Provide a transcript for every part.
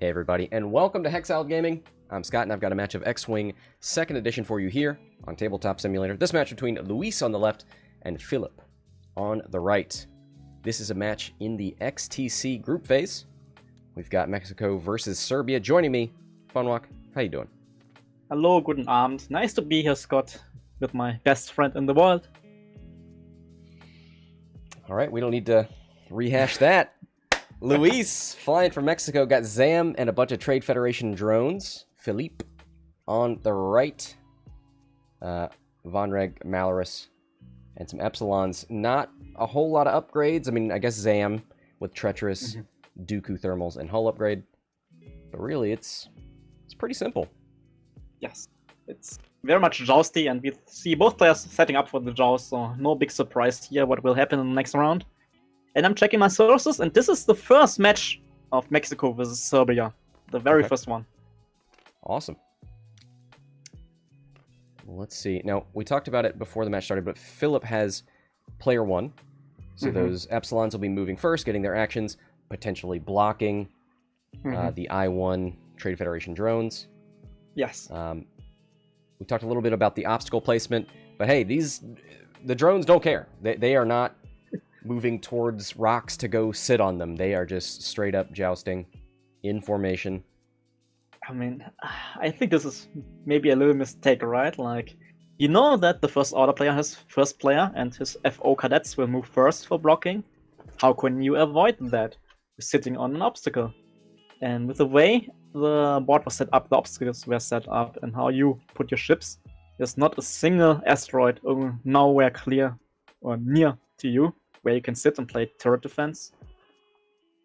Hey everybody, and welcome to Hexiled Gaming. I'm Scott, and I've got a match of X-Wing 2nd Edition for you here on Tabletop Simulator. This match between Luis on the left and Filip on the right. This is a match in the XTC group phase. We've got Mexico versus Serbia. Joining me, Vonreg, how you doing? Hello, guten Abend. Nice to be here, Scott, with my best friend in the world. All right, we don't need to rehash that. Luis, flying from Mexico, got Zam and a bunch of Trade Federation drones. Filip on the right. Vonreg, Malarus, and some Epsilons. Not a whole lot of upgrades. I mean, I guess Zam with Treacherous, Dooku Thermals, and hull upgrade. But really, it's pretty simple. Yes, it's very much jousty, and we see both players setting up for the joust, so no big surprise here what will happen in the next round. And I'm checking my sources, and this is the first match of Mexico versus Serbia. The very first one. Awesome. Let's see. Now, we talked about it before the match started, but Filip has player 1. So those Epsilons will be moving first, getting their actions, potentially blocking the I-1 Trade Federation drones. Yes. We talked a little bit about the obstacle placement, but hey, the drones don't care. They are not moving towards rocks to go sit on them. They are just straight up jousting in formation. I mean, I think this is maybe a little mistake, right? Like, you know that the first order player has first player and his FO cadets will move first for blocking. How can you avoid that? Sitting on an obstacle. And with the way the board was set up, the obstacles were set up, and how you put your ships, there's not a single asteroid nowhere clear or near to you where you can sit and play turret defense.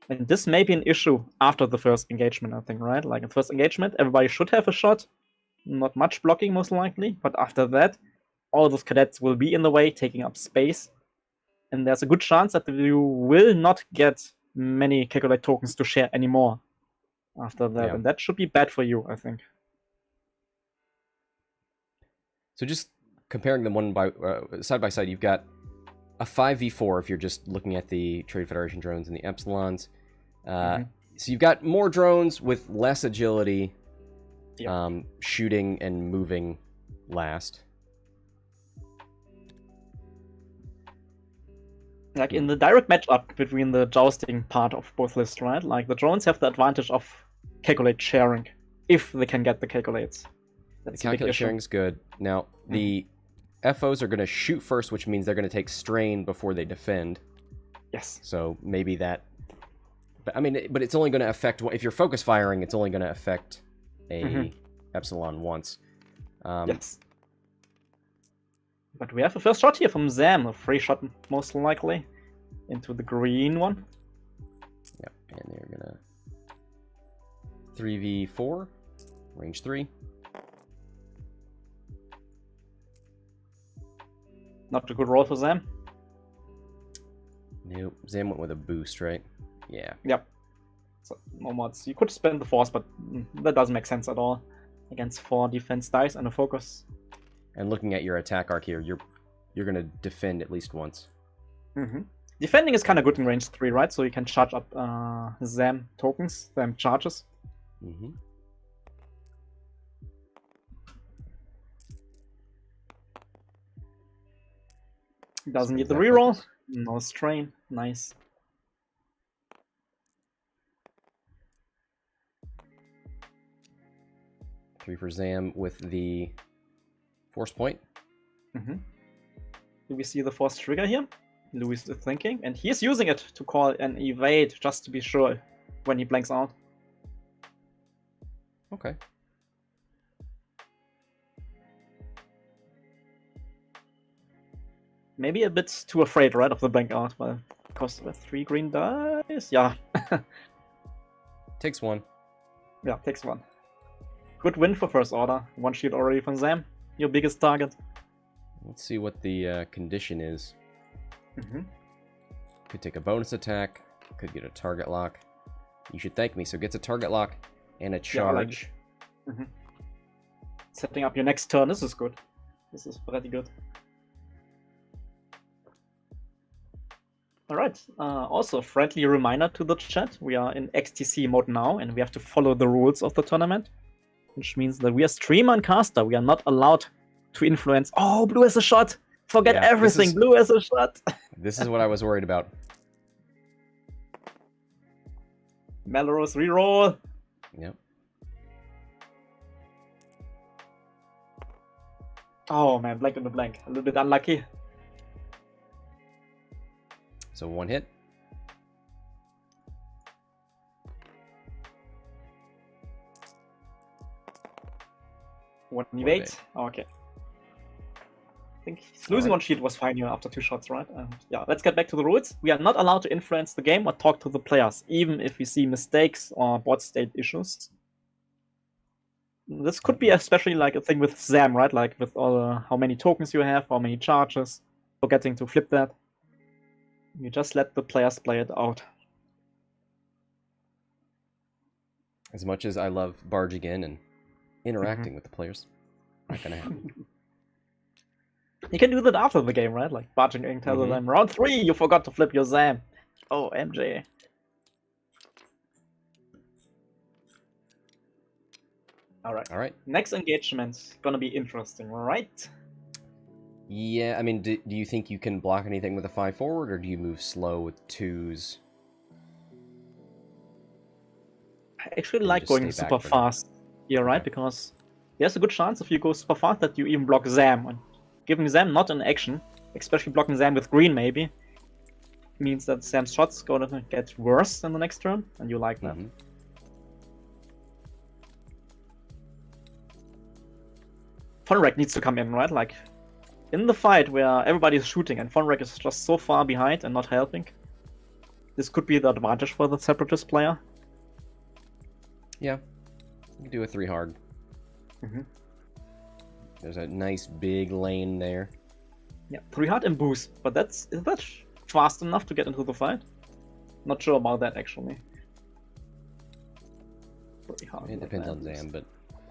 And this may be an issue after the first engagement, I think, right? Like in first engagement, everybody should have a shot. Not much blocking, most likely. But after that, all those cadets will be in the way, taking up space. And there's a good chance that you will not get many calculate tokens to share anymore after that. Yeah. And that should be bad for you, I think. So just comparing them side by side, you've got a 5v4 if you're just looking at the Trade Federation drones and the Epsilons. So you've got more drones with less agility, shooting and moving last. Like in the direct matchup between the jousting part of both lists, right? Like the drones have the advantage of calculate sharing, if they can get the calculates. That's the calculate sharing is good. Now, the FOs are going to shoot first, which means they're going to take strain before they defend. Yes. So maybe that... But I mean, but it's only going to affect... If you're focus firing, it's only going to affect a Epsilon once. Yes. But we have a first shot here from Zam, a free shot most likely, into the green one. Yep, and they're going to 3v4, range 3. Not a good roll for Zam. Nope, Zam went with a boost, right? Yeah. Yep. So, no mods. You could spend the force, but that doesn't make sense at all. Against 4 defense dice and a focus. And looking at your attack arc here, you're going to defend at least once. Defending is kind of good in range 3, right? So you can charge up Zam tokens, Zam charges. Doesn't need the reroll. No strain. Nice. Three for Zam with the force point. Do we see the force trigger here? Luis is thinking, and he's using it to call an evade just to be sure when he blanks out. Okay. Maybe a bit too afraid, right, of the blank out, but because of 3 green dice, yeah. Takes 1. Yeah, takes 1. Good win for first order. 1 shield already from Zam, your biggest target. Let's see what the condition is. Could take a bonus attack, could get a target lock. You should thank me. So gets a target lock and a charge. Yeah, like, setting up your next turn, this is good. This is pretty good. Alright. Alright, also a friendly reminder to the chat, we are in XTC mode now and we have to follow the rules of the tournament, which means that we are streamer and caster, we are not allowed to influence. Oh, blue has a shot! Forget everything, blue has a shot! This is what I was worried about. Malarus reroll! Yep. Oh man, blank on the blank, a little bit unlucky. So 1 hit. One evade. Okay. I think losing one shield was fine here after 2 shots, right? Yeah, let's get back to the rules. We are not allowed to influence the game or talk to the players, even if we see mistakes or board state issues. This could be especially like a thing with Zam, right? Like with all how many tokens you have, how many charges, forgetting to flip that. You just let the players play it out. As much as I love barging in and interacting with the players, not gonna happen. You can do that after the game, right? Like barging in, tell them, round 3, you forgot to flip your Zam. Oh, MJ. Alright. Next engagement's gonna be interesting, right? Yeah, I mean, do you think you can block anything with a 5 forward, or do you move slow with 2s? I actually like going super fast here, right? Because there's a good chance if you go super fast that you even block Zam. And giving Zam not an action, especially blocking Zam with green maybe, means that Zam's shots gonna get worse in the next turn, and you like that. Vonreg needs to come in, right? Like, in the fight where everybody's shooting and Vonreg is just so far behind and not helping, this could be the advantage for the Separatist player. Yeah, you can do a 3 hard. There's a nice big lane there. Yeah, 3 hard and boost, but is that fast enough to get into the fight? Not sure about that actually. It depends on Zam, but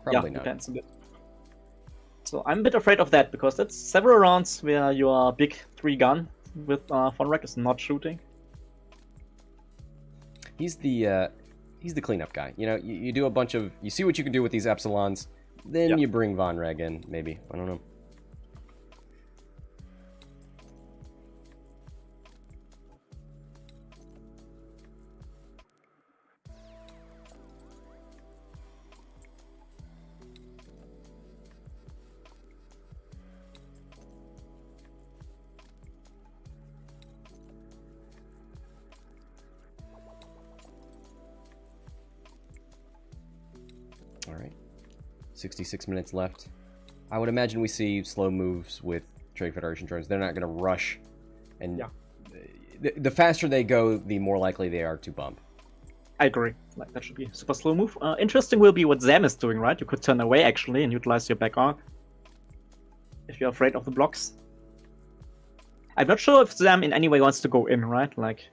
probably not. Depends a bit. So I'm a bit afraid of that, because that's several rounds where your big 3 gun with Vonreg is not shooting. He's the cleanup guy. You know, you do a bunch of, you see what you can do with these Epsilons, then you bring Vonreg in, maybe. I don't know. Alright, 66 minutes left. I would imagine we see slow moves with Trade Federation drones. They're not going to rush, and the faster they go, the more likely they are to bump. I agree. Like, that should be a super slow move. Interesting will be what Zam is doing, right? You could turn away actually and utilize your back arc if you're afraid of the blocks. I'm not sure if Zam in any way wants to go in, right? Like,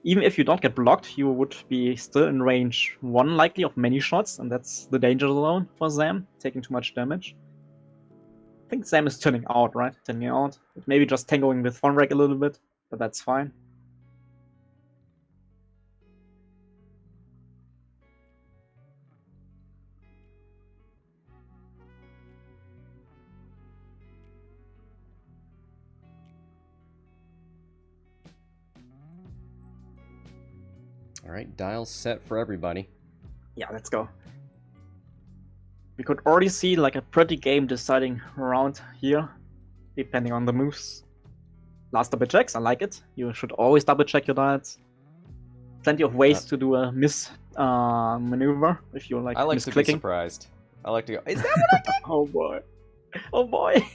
even if you don't get blocked, you would be still in range 1 likely of many shots, and that's the danger zone for Zam, taking too much damage. I think Zam is turning out, right? Turning out. Maybe just tangoing with Vonreg a little bit, but that's fine. Alright, dials set for everybody. Yeah, let's go. We could already see like a pretty game deciding round here, depending on the moves. Last double checks, I like it. You should always double check your dials. Plenty of ways to do a maneuver if you like. I like to be surprised. I like to go, is that what I get? Oh boy. Oh boy.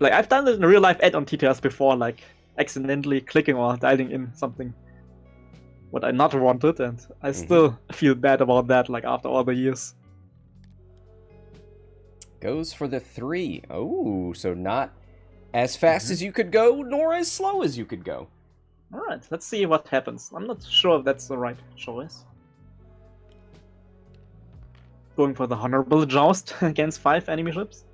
Like, I've done this in a real life ad on TTS before, like accidentally clicking or dialing in something what I not wanted, and I still feel bad about that, like after all the years. Goes for the 3. Oh, so not as fast as you could go, nor as slow as you could go. Alright, let's see what happens. I'm not sure if that's the right choice. Going for the honorable joust against 5 enemy ships.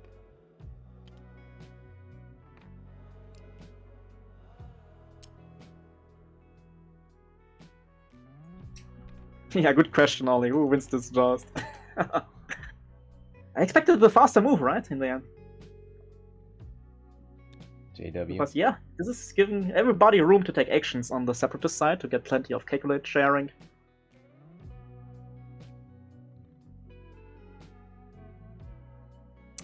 Yeah, good question, Ollie. Who wins this joust? I expected the faster move, right, in the end. JW. Because, yeah, this is giving everybody room to take actions on the Separatist side to get plenty of calculate sharing.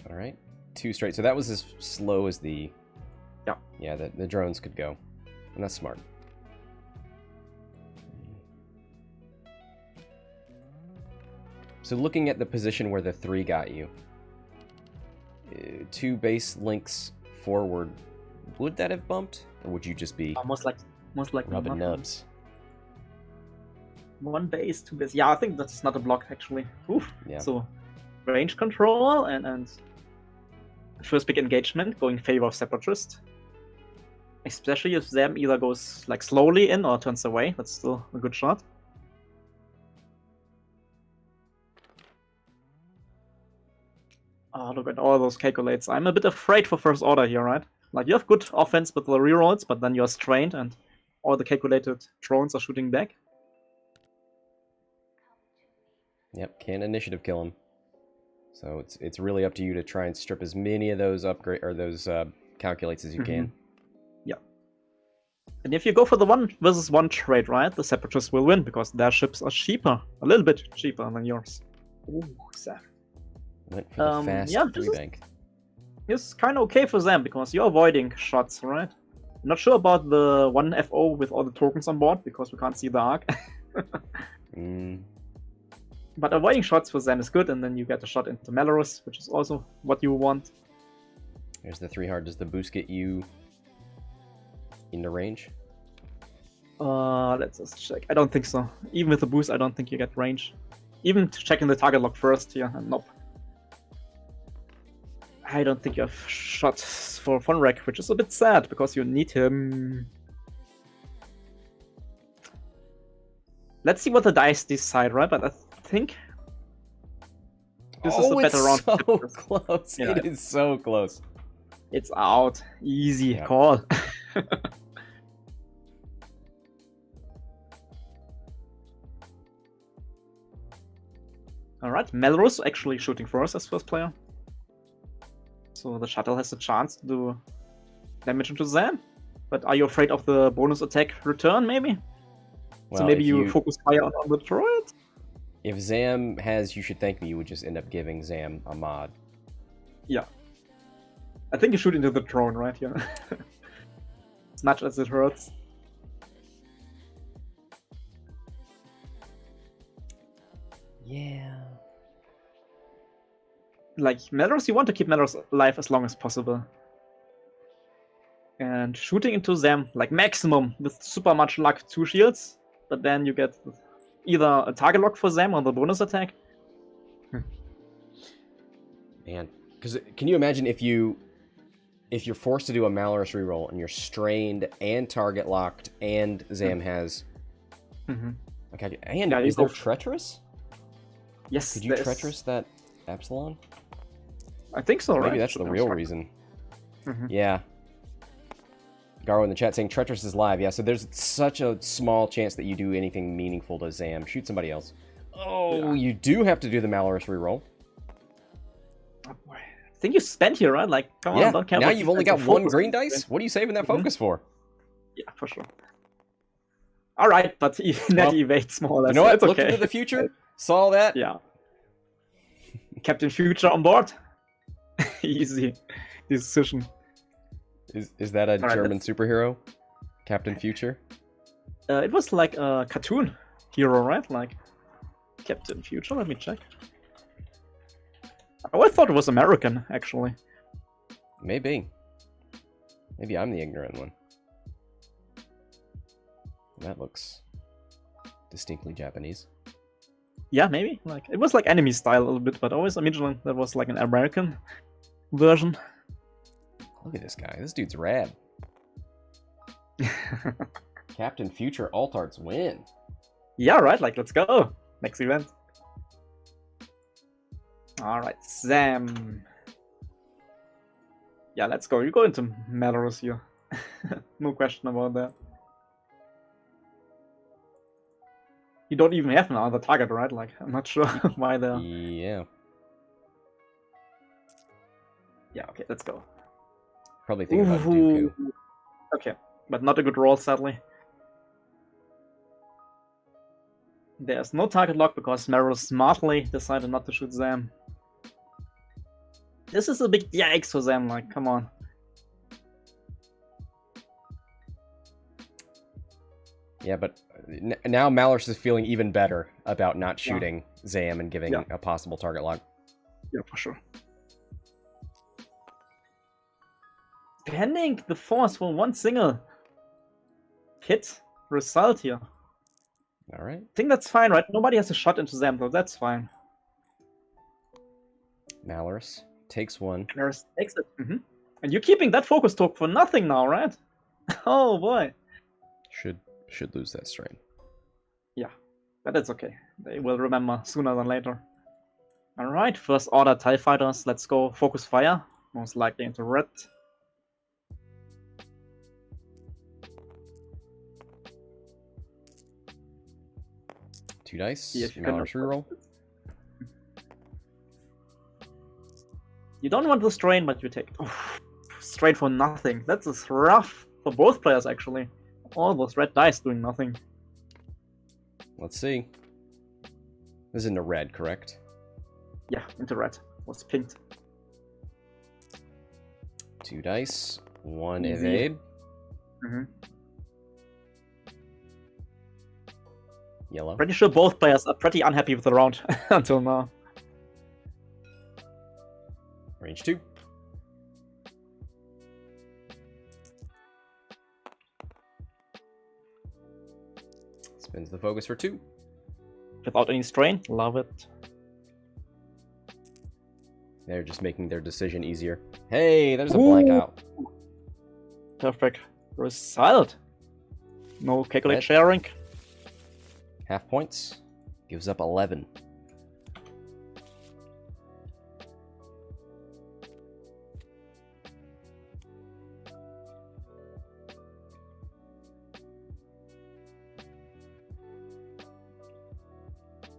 Alright. 2 straight. So that was as slow as the... Yeah. Yeah, the drones could go. And that's smart. So looking at the position where the 3 got you, 2 base links forward, would that have bumped? Or would you just be Most likely rubbing not. nubs? 1 base, 2 base. Yeah, I think that's not a block, actually. Oof. Yeah. So, range control and first big engagement going in favor of Separatist. Especially if Zam either goes like slowly in or turns away. That's still a good shot. Oh, look at all those calculates. I'm a bit afraid for first order here, right? Like, you have good offense with the rerolls, but then you're strained and all the calculated drones are shooting back. Yep, can initiative kill him. So it's really up to you to try and strip as many of those upgrade or those calculates as you can. Yeah. And if you go for the 1 versus 1 trade, right, the Separatists will win because their ships are cheaper, a little bit cheaper than yours. Ooh, Zam. Went for the fast yeah, 3 bank. It's kind of okay for them because you're avoiding shots, right? I'm not sure about the 1 FO with all the tokens on board because we can't see the arc. But avoiding shots for them is good, and then you get a shot into Malarus, which is also what you want. There's the 3 hard. Does the boost get you into range? Let's just check. I don't think so. Even with the boost, I don't think you get range. Even checking the target log first here, and nope. I don't think you have shots for Vonreg, which is a bit sad because you need him. Let's see what the dice decide, right? But I think this is a better round. So close. Yeah. It is so close. It's out. Easy Yeah. call. Alright, Malarus actually shooting first as first player. So the shuttle has a chance to do damage into Zam. But are you afraid of the bonus attack return, maybe? Well, So maybe if you focus fire on the turret? If Zam has You Should Thank Me, you would just end up giving Zam a mod. Yeah. I think you shoot into the drone, right? Yeah. As much as it hurts. Yeah. Like, Malarus, you want to keep Malarus alive as long as possible. And shooting into them, like maximum, with super much luck, 2 shields. But then you get either a target lock for them or the bonus attack. Man, because can you imagine if you're forced to do a Malarus reroll and you're strained and target locked and Zam has okay, and Yeah, is you there go treacherous? Yes, Could you treacherous that Epsilon? I think so, right? Maybe that's the real reason. Yeah. Garo in the chat saying treacherous is live. Yeah, so there's such a small chance that you do anything meaningful to Zam. Shoot somebody else. Oh, you do have to do the Malarus reroll. Oh, boy. I think you spent here, right? Like, come on, don't count. Now you've only got 1 green dice? What are you saving that focus for? Yeah, for sure. Alright, but net evades more or less. You know what? It's Looked okay. into the future, saw that. Yeah. Captain Future on board. Easy decision. Is that a German superhero? Captain Future? It was like a cartoon hero, right? Like Captain Future. Let me check. Oh, I thought it was American, actually. Maybe. Maybe I'm the ignorant one. That looks distinctly Japanese. Yeah, maybe. Like it was like anime style a little bit, but always imagined that was like an American version. Look at this guy. This dude's rad. Captain Future Altarts win. Yeah, right. Like, let's go. Next event. Alright, Zam. Yeah, let's go. You go into Malarus here. No question about that. you don't even have another target, right? Like, I'm not sure why they're... Yeah. Yeah, okay, let's go. Probably thinking about Dooku. Okay, but not a good roll, sadly. There's no target lock because Malarus smartly decided not to shoot Zam. This is a big yikes for Zam, like, come on. Yeah, but now Malarus is feeling even better about not shooting Zam and giving a possible target lock. Yeah, for sure. Pending the force for one single hit result here. All right. I think that's fine, right? Nobody has a shot into Zam, so that's fine. Malarus takes one. Malarus takes it. And you're keeping that focus talk for nothing now, right? Oh boy. Should lose that strain. Yeah, but it's okay. They will remember sooner than later. Alright, first order TIE fighters. Let's go focus fire. Most likely into red. Two dice. Yeah, Malarus reroll. You don't want the strain, but you take it. Oof, straight for nothing. That is rough for both players, actually. All those red dice doing nothing. Let's see. This is into red, correct? Yeah, into red. Was pinked. Two dice. One Easy. evade. Yellow. Pretty sure both players are pretty unhappy with the round until now. Range 2. Spins the focus for 2. Without any strain. Love it. They're just making their decision easier. Hey, there's a blank out. Perfect result. No calculate Red. sharing. Half points. Gives up 11.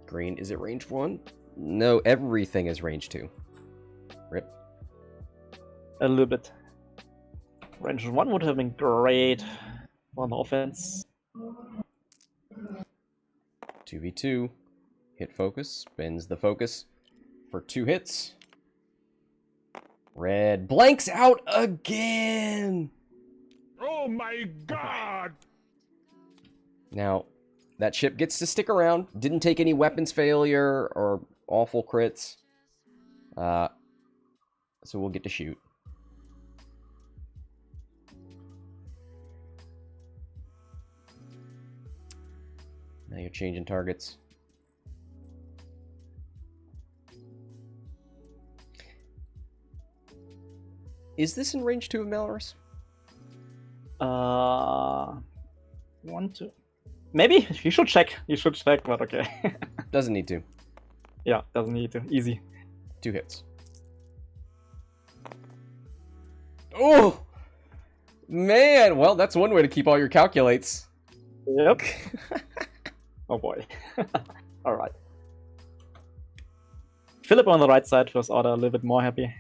Green, is it range 1? No, everything is range 2. Rip. A little bit. Range 1 would have been great on offense. 2v2. Hit focus. Spins the focus for 2 hits. Red blanks out again! Oh my god! Now, that ship gets to stick around. Didn't take any weapons failure or awful crits. So we'll get to shoot. Now you're changing targets. Is this in range 2 of Malarus? 1, 2. Maybe you should check. You should check, but okay. Doesn't need to. Yeah, doesn't need to. Easy. 2 hits. Oh! Man! Well, that's one way to keep all your calculates. Yep. Oh boy. Alright. Filip on the right side, first order, a little bit more happy.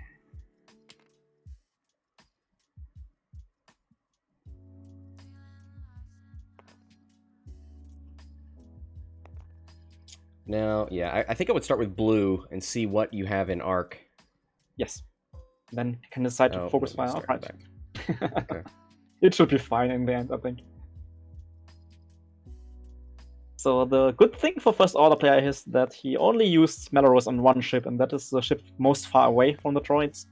Now, yeah, I think I would start with blue and see what you have in arc. Yes. Then you can decide to focus fire. Alright. Okay. It should be fine in the end, I think. So the good thing for first order player is that he only used Malarus on one ship, and that is the ship most far away from the droids.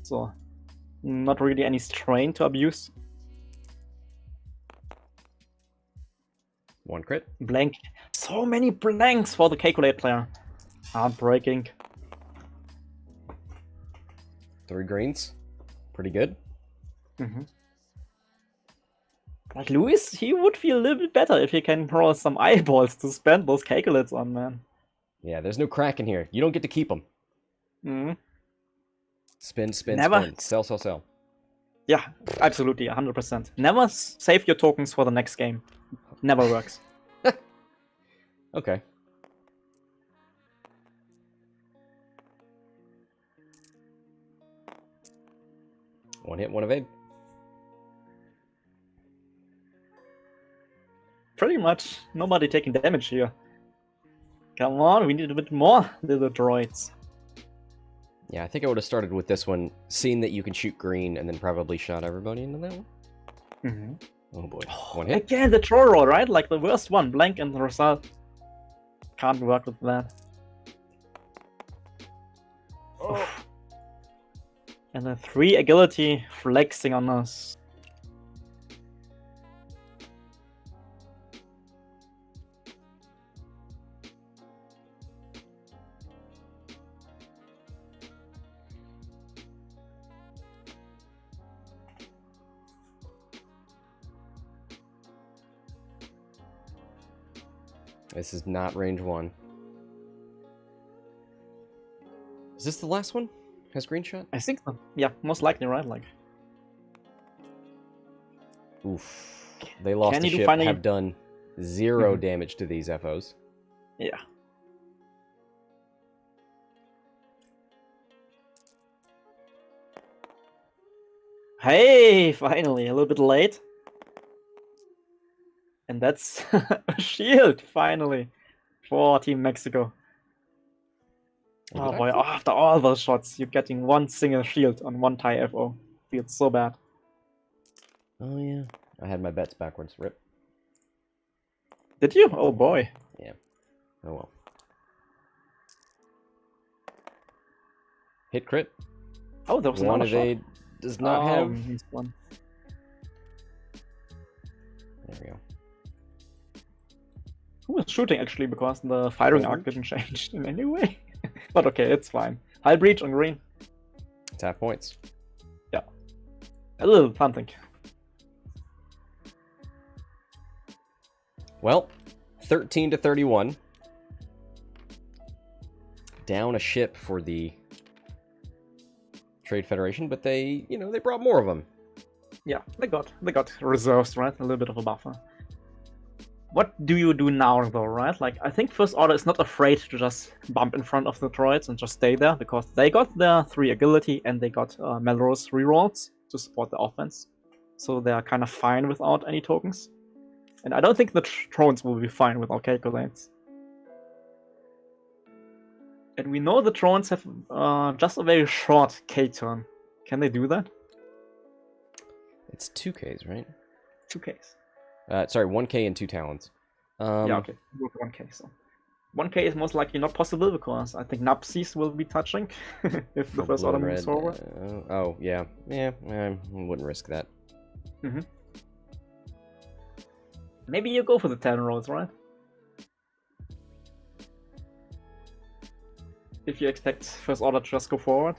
So not really any strain to abuse. 1 crit. Blank. So many blanks for the calculate player. Heartbreaking. 3 greens. Pretty good. Like Lewis, he would feel a little bit better if he can roll some eyeballs to spend those calculates on, man. Yeah, there's no crack in here. You don't get to keep them. Spin, spin, Never. spin. Sell, sell, sell. Yeah, absolutely, 100%. Never save your tokens for the next game. Never works. Okay. One hit, one evade. Pretty much nobody taking damage here. Come on, we need a bit more little droids. Yeah, I think I would have started with this one, seen that you can shoot green, and then probably shot everybody into that one. Mm-hmm. Oh boy. One hit. Again, the troll roll, right? Like the worst one, blank and the result. Can't work with that. Oh, And then 3 agility flexing on us. This is not range 1. Is this the last one? Has green shot? I think so. Yeah, most likely, right? Like, Oof. They lost Can a you ship, finally- have done 0 damage to these FOs. yeah. Hey, finally, a little bit late. And that's a shield, finally, for Team Mexico. Oh, Oh did I boy, click? after all those shots, you're getting one single shield on one TIE FO. Feels so bad. Oh yeah. I had my bets backwards. Rip. Did you? Oh boy. Oh well. Hit crit. Oh, there was One another shot. evade does not have. Missed one. There we go. Who was shooting actually, because the firing arc didn't change in any way. But okay, it's fine. High breach on green. It's half points. A little something. Well, 13 to 31. Down a ship for the Trade Federation, but they, they brought more of them. Yeah, they got reserves, right? A little bit of a buffer. What do you do now, though, right? Like, I think First Order is not afraid to just bump in front of the droids and just stay there, because they got their 3 agility and they got Malarus rerolls to support the offense. So they are kind of fine without any tokens. And I don't think the drones will be fine without calculates. And we know the drones have just a very short K turn. Can they do that? It's 2Ks, right? 2Ks. Sorry, 1K and 2 talons. Yeah, okay. With 1K, so 1K is most likely not possible, because I think Napsis will be touching if the for First blue Order and moves red. forward. Oh, yeah. Yeah, I wouldn't risk that. Maybe you go for the 10 rolls, right? If you expect First Order to just go forward.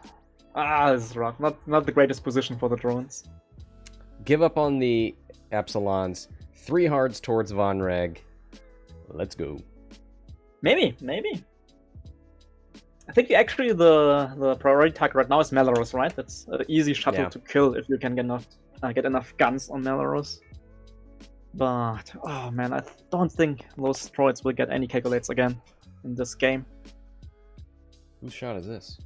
Ah, this is rough. Not the greatest position for the drones. Give up on the Epsilons. 3 hards towards Vonreg. Let's go. Maybe. I think actually the priority target right now is Malarus, right? That's an easy shuttle Yeah. to kill if you can get enough guns on Malarus. But, oh man, I don't think those droids will get any calculates again in this game. Whose shot is this?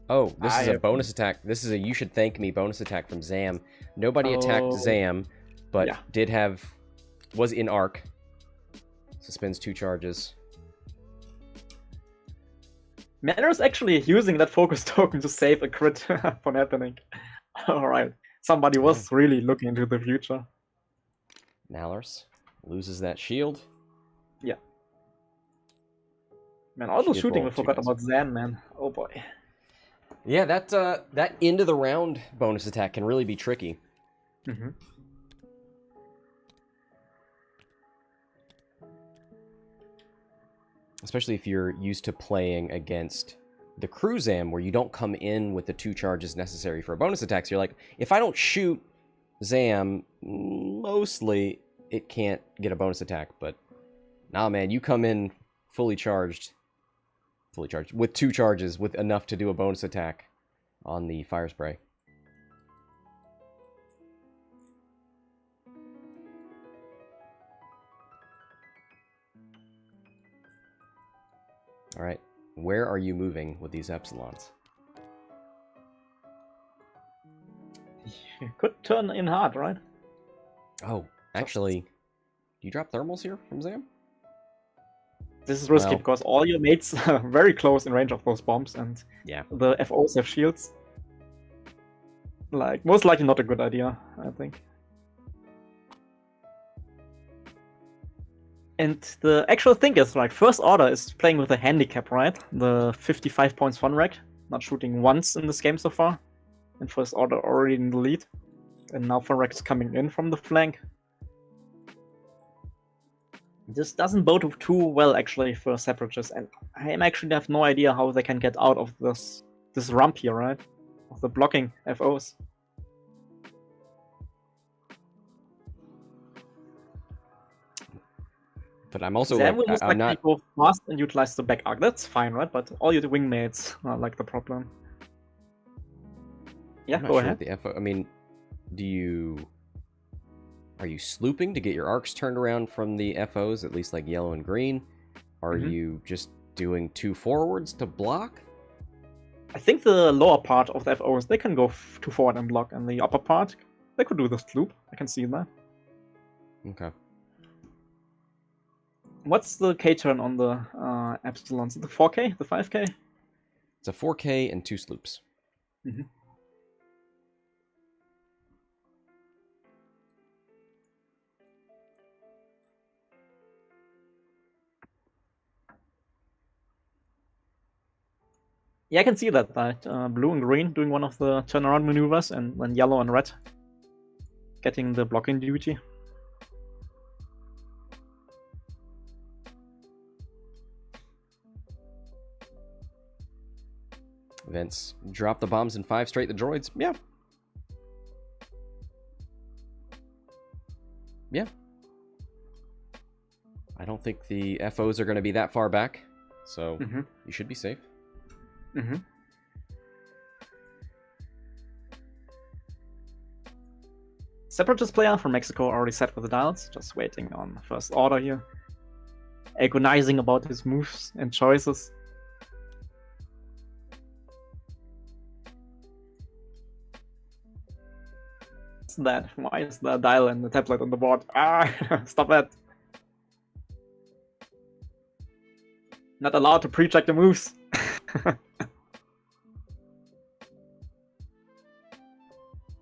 Oh, this I is a have- bonus attack. This is a you should thank me bonus attack from Zam. Nobody attacked Oh. Zam, but Yeah. was in arc. Suspends 2 charges. Malarus actually using that focus token to save a crit from happening. Alright, somebody was really looking into the future. Malarus loses that shield. Man, all those Shield shooting, we roll, 2 forgot dice. about Zan, man. Oh boy. Yeah, that end of the round bonus attack can really be tricky. Mm-hmm. Especially if you're used to playing against the crew Zam, where you don't come in with the 2 charges necessary for a bonus attack. So you're like, if I don't shoot Zam, mostly it can't get a bonus attack. But nah, man, you come in fully charged with 2 charges, with enough to do a bonus attack on the fire spray. Alright, where are you moving with these Epsilons? You could turn in hard, right? Oh, actually, do you drop thermals here from Zam? This is risky Well, because all your mates are very close in range of those bombs, and yeah. the FOs have shields. Like, most likely not a good idea, I think. And the actual thing is, like, First Order is playing with a handicap, right? The 55 points Vonreg, not shooting once in this game so far. And First Order already in the lead. And now Vonreg is coming in from the flank. This doesn't bode too well, actually, for Separatists. And I actually have no idea how they can get out of this rump here, right? Of the blocking FOs. But I'm also Zam like, will most I'm likely not... go fast and utilize the back arc. That's fine, right? But all your wingmates are like the problem. Yeah, I'm not go sure ahead. what the FO... I mean, do you... Are you slooping to get your arcs turned around from the FOs, at least like yellow and green? Are you just doing 2 forwards to block? I think the lower part of the FOs, they can go to forward and block, and the upper part, they could do the sloop. I can see that. Okay. What's the K turn on the Epsilons? The 4K? The 5K? It's a 4K and 2 sloops. Mm-hmm. Yeah, I can see that. Blue and green doing one of the turnaround maneuvers, and then yellow and red getting the blocking duty. Vince, drop the bombs in 5 straight the droids. Yeah. Yeah. I don't think the FOs are going to be that far back, so you should be safe. Separatist player from Mexico already set with the dials, just waiting on First Order here. Agonizing about his moves and choices. What's that? Why is the dial and the tablet on the board? Ah, stop that. Not allowed to pre-check the moves.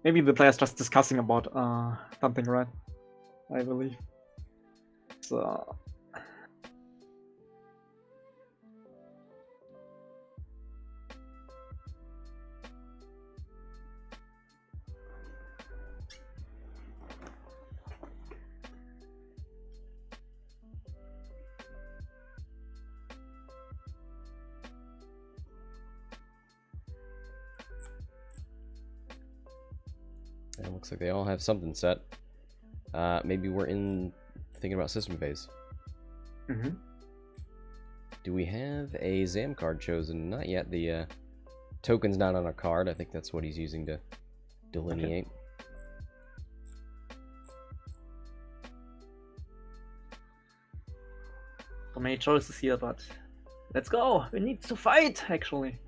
Maybe the player's just discussing about something, right? I believe. So... It looks like they all have something set. Maybe we're thinking about system phase. Do we have a Zam card chosen? Not yet. The token's not on a card. I think that's what he's using to delineate. Okay. So many choices here, but let's go. We need to fight, actually.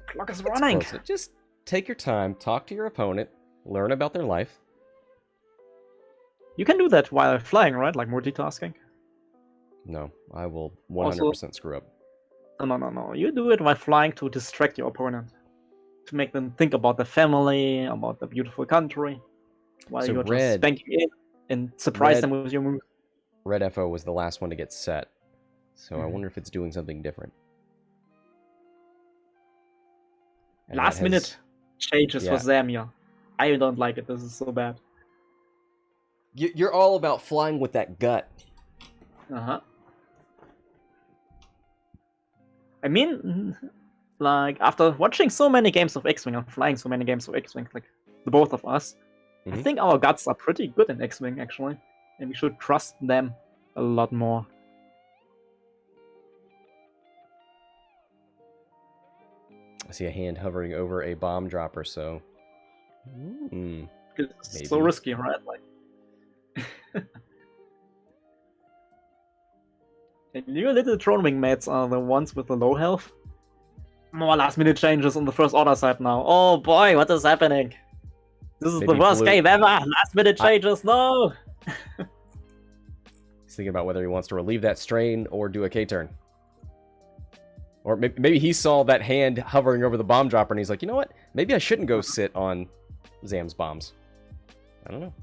Clock is running. Just take your time, talk to your opponent, learn about their life. You can do that while flying, right? Like multitasking. No, I will 100% screw up. No. You do it while flying to distract your opponent. To make them think about the family, about the beautiful country. While So you're just spanking in and surprise them with your move. Red FO was the last one to get set. So I wonder if it's doing something different. And Last minute changes for Zamia. I don't like it. This is so bad. You're all about flying with that gut. I mean, like, after watching so many games of X-Wing and flying so many games of X-Wing, like, the both of us, I think our guts are pretty good in X-Wing, actually. And we should trust them a lot more. I see a hand hovering over a bomb dropper, so... It's maybe. so risky, right? Like... And your little drone wing mates are the ones with the low health. More last minute changes on the first order side now. Oh boy, what is happening? This is Maybe the worst Blue- game ever! Last minute changes, no! He's thinking about whether he wants to relieve that strain or do a K-turn. Or maybe he saw that hand hovering over the bomb dropper and he's like, you know what? Maybe I shouldn't go sit on Zam's bombs. I don't know.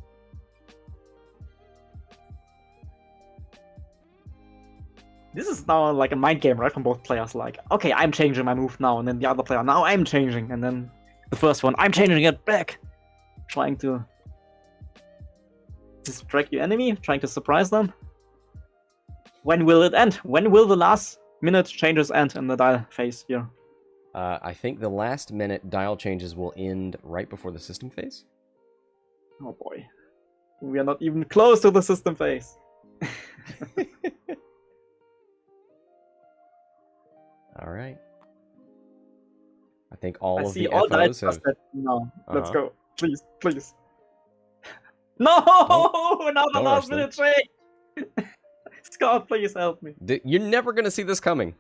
This is now like a mind game, right, from both players. Like, okay, I'm changing my move now, and then the other player, now I'm changing, and then the first one, I'm changing it back. Trying to distract your enemy, trying to surprise them. When will it end? When will the last minute changes end in the dial phase here? I think the last minute dial changes will end right before the system phase. Oh boy. We are not even close to the system phase. All right. I think all I of see the all FOs dice have... busted. No, let's Uh-huh. go. Please, please. No! Now the Don't last rush them. minute change! Scott, please help me. You're never going to see this coming.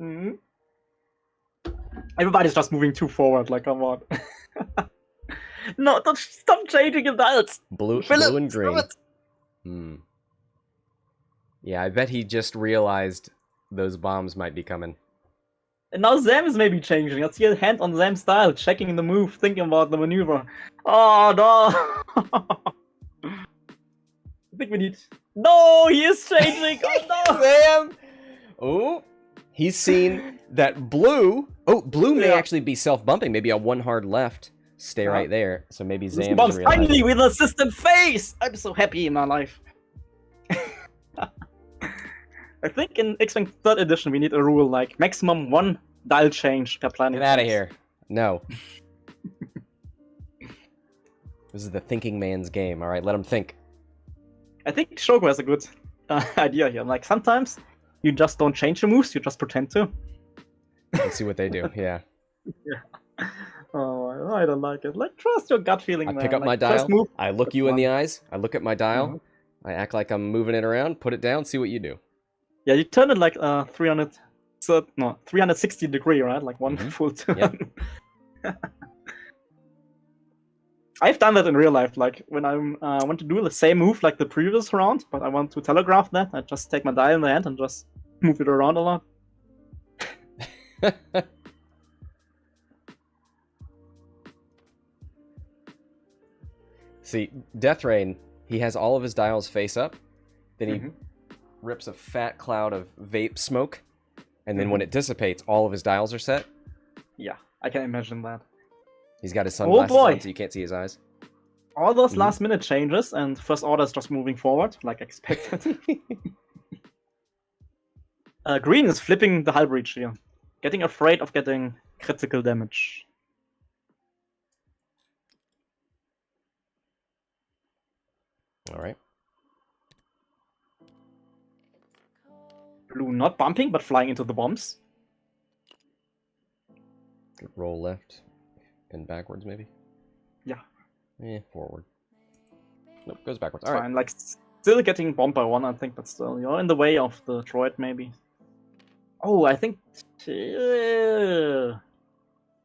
Mhm. Everybody's just moving too forward, like, come on. No, don't stop changing your dials! Blue Philip, and green. stop it! Hmm. Yeah, I bet he just realized those bombs might be coming. And now Zam is maybe changing. Let's see a hand on Zam's style, checking the move, thinking about the maneuver. Oh no! I think we need. No, he is changing! Oh no! Zam! Oh, he's seen that blue. Oh, blue may Yeah. actually be self-bumping. Maybe a one hard left. Stay Yeah. right there. So maybe System Zam bombs is finally realizing. with a system phase! I'm so happy in my life. I think in X-Wing 3rd edition we need a rule like maximum one dial change per planning. Get out of phase. here. No. This is the thinking man's game. All right, let him think. I think Shogo has a good idea here. Like sometimes you just don't change your moves, you just pretend to. Let's see what they do. Yeah. Oh, I don't like it. Like trust your gut feeling, I man. pick up Like, my first dial. move, I look that's you in the one. eyes. I look at my dial. I act like I'm moving it around. Put it down. See what you do. Yeah, you turn it like 360 degree, right? Like one Mhm. full turn. Yep. I've done that in real life. Like when I want to do the same move like the previous round, but I want to telegraph that, I just take my dial in the hand and just move it around a lot. See, Death Rain, he has all of his dials face up. Then he Mhm. rips a fat cloud of vape smoke. And then when it dissipates, all of his dials are set. Yeah, I can imagine that. He's got his sunglasses boy. on so you can't see his eyes. All those Mhm. last minute changes and first order is just moving forward, like expected. Green is flipping the hull breach here. Getting afraid of getting critical damage. All right. Blue not bumping, but flying into the bombs. Good roll left and backwards, maybe. Yeah. Forward. Nope, goes backwards. All right. Fine, like still getting bombed by one, I think, but still, you're in the way of the droid, maybe. Oh, I think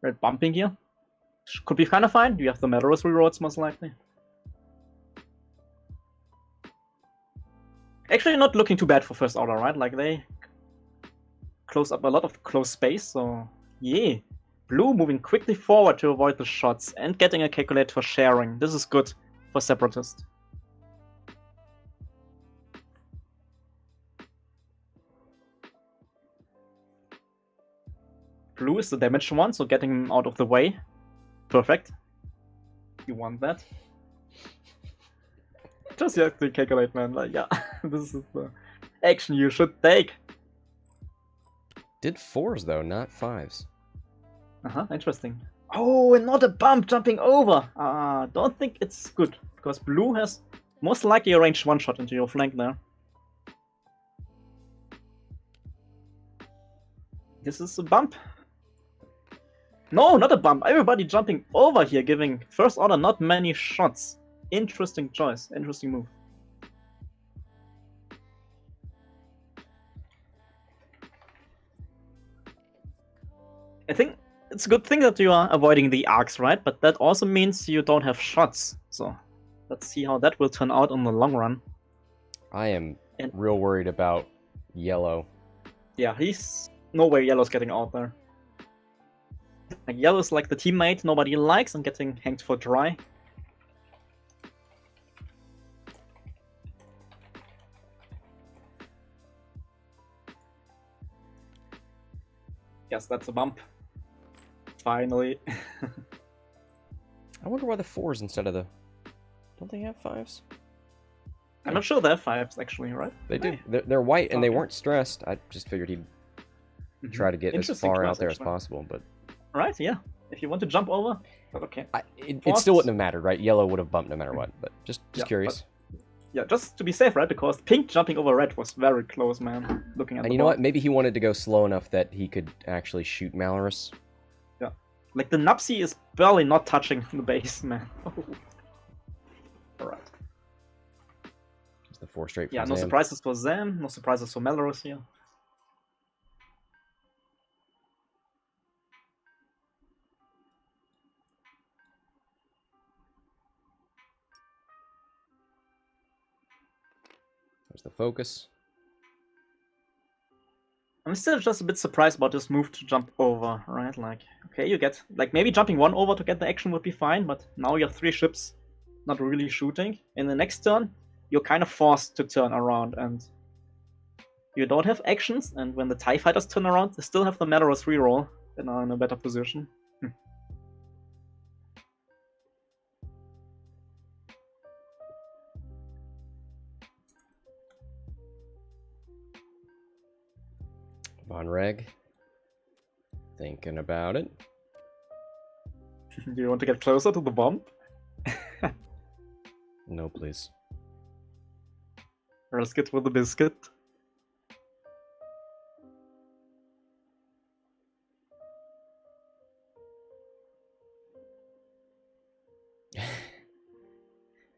red bumping here could be kind of fine. You have the Malarus reroads most likely. Actually, not looking too bad for first order, right? Like they close up a lot of close space, so yeah. Blue moving quickly forward to avoid the shots and getting a calculate for sharing. This is good for Separatist. Blue is the damaged one, so getting him out of the way. Perfect. You want that. Just you have to calculate, man. Like, yeah, this is the action you should take. Did 4s, though, not 5s. Interesting. Oh, and not a bump jumping over. Don't think it's good, because blue has most likely a ranged one-shot into your flank there. This is a bump. No, not a bump. Everybody jumping over here, giving first order not many shots. Interesting choice. Interesting move. I think it's a good thing that you are avoiding the arcs, right? But that also means you don't have shots. So let's see how that will turn out in the long run. I am real worried about yellow. Yeah, he's no way Yellow's getting out there. Like Yellow's like the teammate nobody likes and getting hanged for dry. Yes, that's a bump. Finally. I wonder why the 4s instead of the... Don't they have 5s? I'm not sure they're 5s actually, right? They do. Hey. They're white and they Okay. weren't stressed. I just figured he'd try to get as Interesting far class, out there as actually. possible, but... Right, yeah. If you want to jump over, but okay. It Fours? still wouldn't have mattered, right? Yellow would have bumped no matter what, but just Yeah, curious. Yeah, just to be safe, right? Because pink jumping over red was very close, man. Looking at And the you know board. what? Maybe he wanted to go slow enough that he could actually shoot Malarus. Yeah. Like the Nupsi is barely not touching the base, man. Alright. It's the 4 straight. Yeah, from no Zam. surprises for Zam, no surprises for Malarus here. There's the focus. I'm still just a bit surprised about this move to jump over, right? Like, okay, you get, like, maybe jumping one over to get the action would be fine, but now you have 3 ships not really shooting. In the next turn, you're kind of forced to turn around, and you don't have actions, and when the TIE fighters turn around, they still have the Malarus reroll and are in a better position. Vonreg. Thinking about it. Do you want to get closer to the bomb? No, please. Or let's get with the biscuit.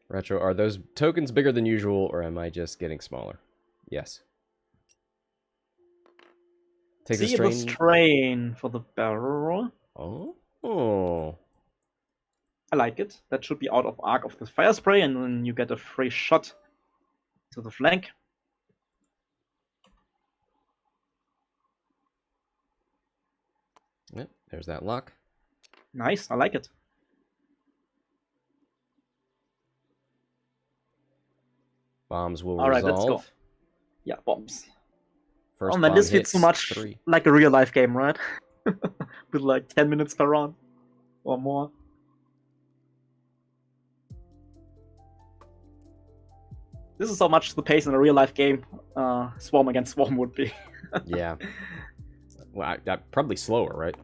Retro, are those tokens bigger than usual, or am I just getting smaller? Yes. Takes a See the strain for the barrel. Oh. I like it. That should be out of arc of the fire spray, and then you get a free shot to the flank. Yep, there's that lock. Nice, I like it. Bombs will All right, resolve. let's go. Yeah, bombs. First Oh man, bomb this feels so hits, much 3. like a real life game, right? With like 10 minutes per round or more. This is how much the pace in a real life game Swarm against Swarm would be. Yeah. Well, probably slower, right?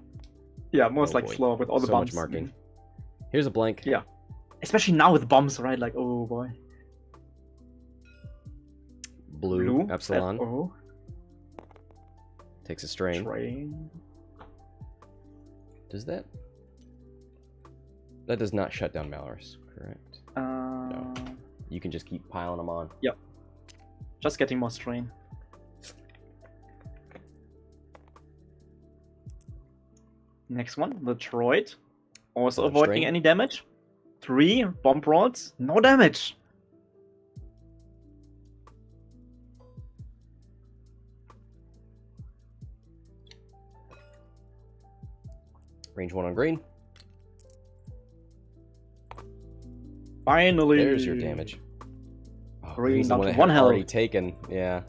Yeah, most Oh like boy. slower with all the So bombs. much marking. Here's a blank. Yeah. Especially now with bombs, right? Like, oh boy. Blue, Epsilon. Oh, Takes a strain. train. Does that? That does not shut down Malarus, correct? No. You can just keep piling them on. Yep. Just getting more strain. Next one, the droid. Also Another avoiding strain. any damage. 3 bomb rolls, no damage. Range 1 on green. Finally. There's your damage. Oh, Green green's the down one to that 1 had health. already taken. Yeah.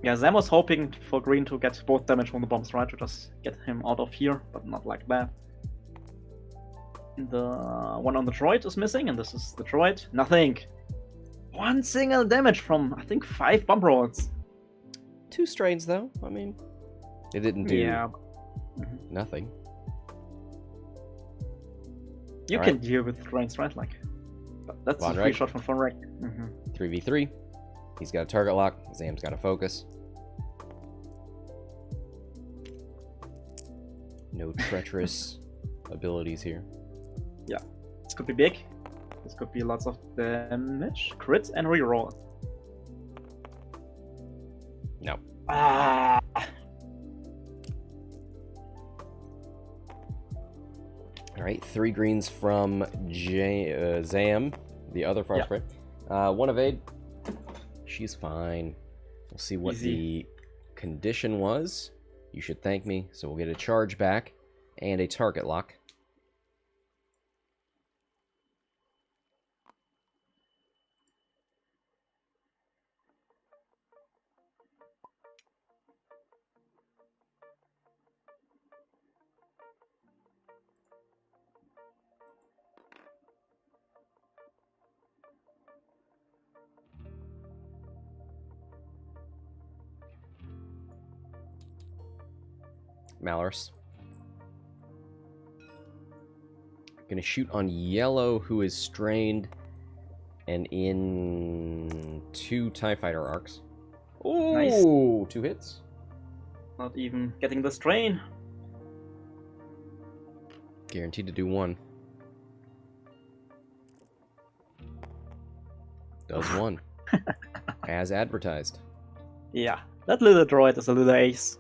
Yeah, Zam was hoping for green to get both damage from the bombs, right? To just get him out of here, but not like that. The one on the droid is missing, and this is the droid. Nothing. 1 single damage from, I think, 5 bomb rolls. 2 strains, though. I mean, it didn't do Yeah. nothing. You All can right. deal with strains, right? Like, but that's a free Vonreg. shot from Vonreg. 3v3. He's got a target lock. Zam's got a focus. No treacherous abilities here. This could be big. This could be lots of damage, crit, and reroll. No. Ah, Alright, 3 greens from Zam, the other fire spray. 1 evade. She's fine. We'll see what the condition was. You should thank me. So we'll get a charge back and a target lock. Malarus. Gonna shoot on yellow, who is strained and in 2 TIE Fighter arcs. Ooh, nice. 2 hits. Not even getting the strain. Guaranteed to do 1. Does 1. As advertised. Yeah, that little droid is a little ace.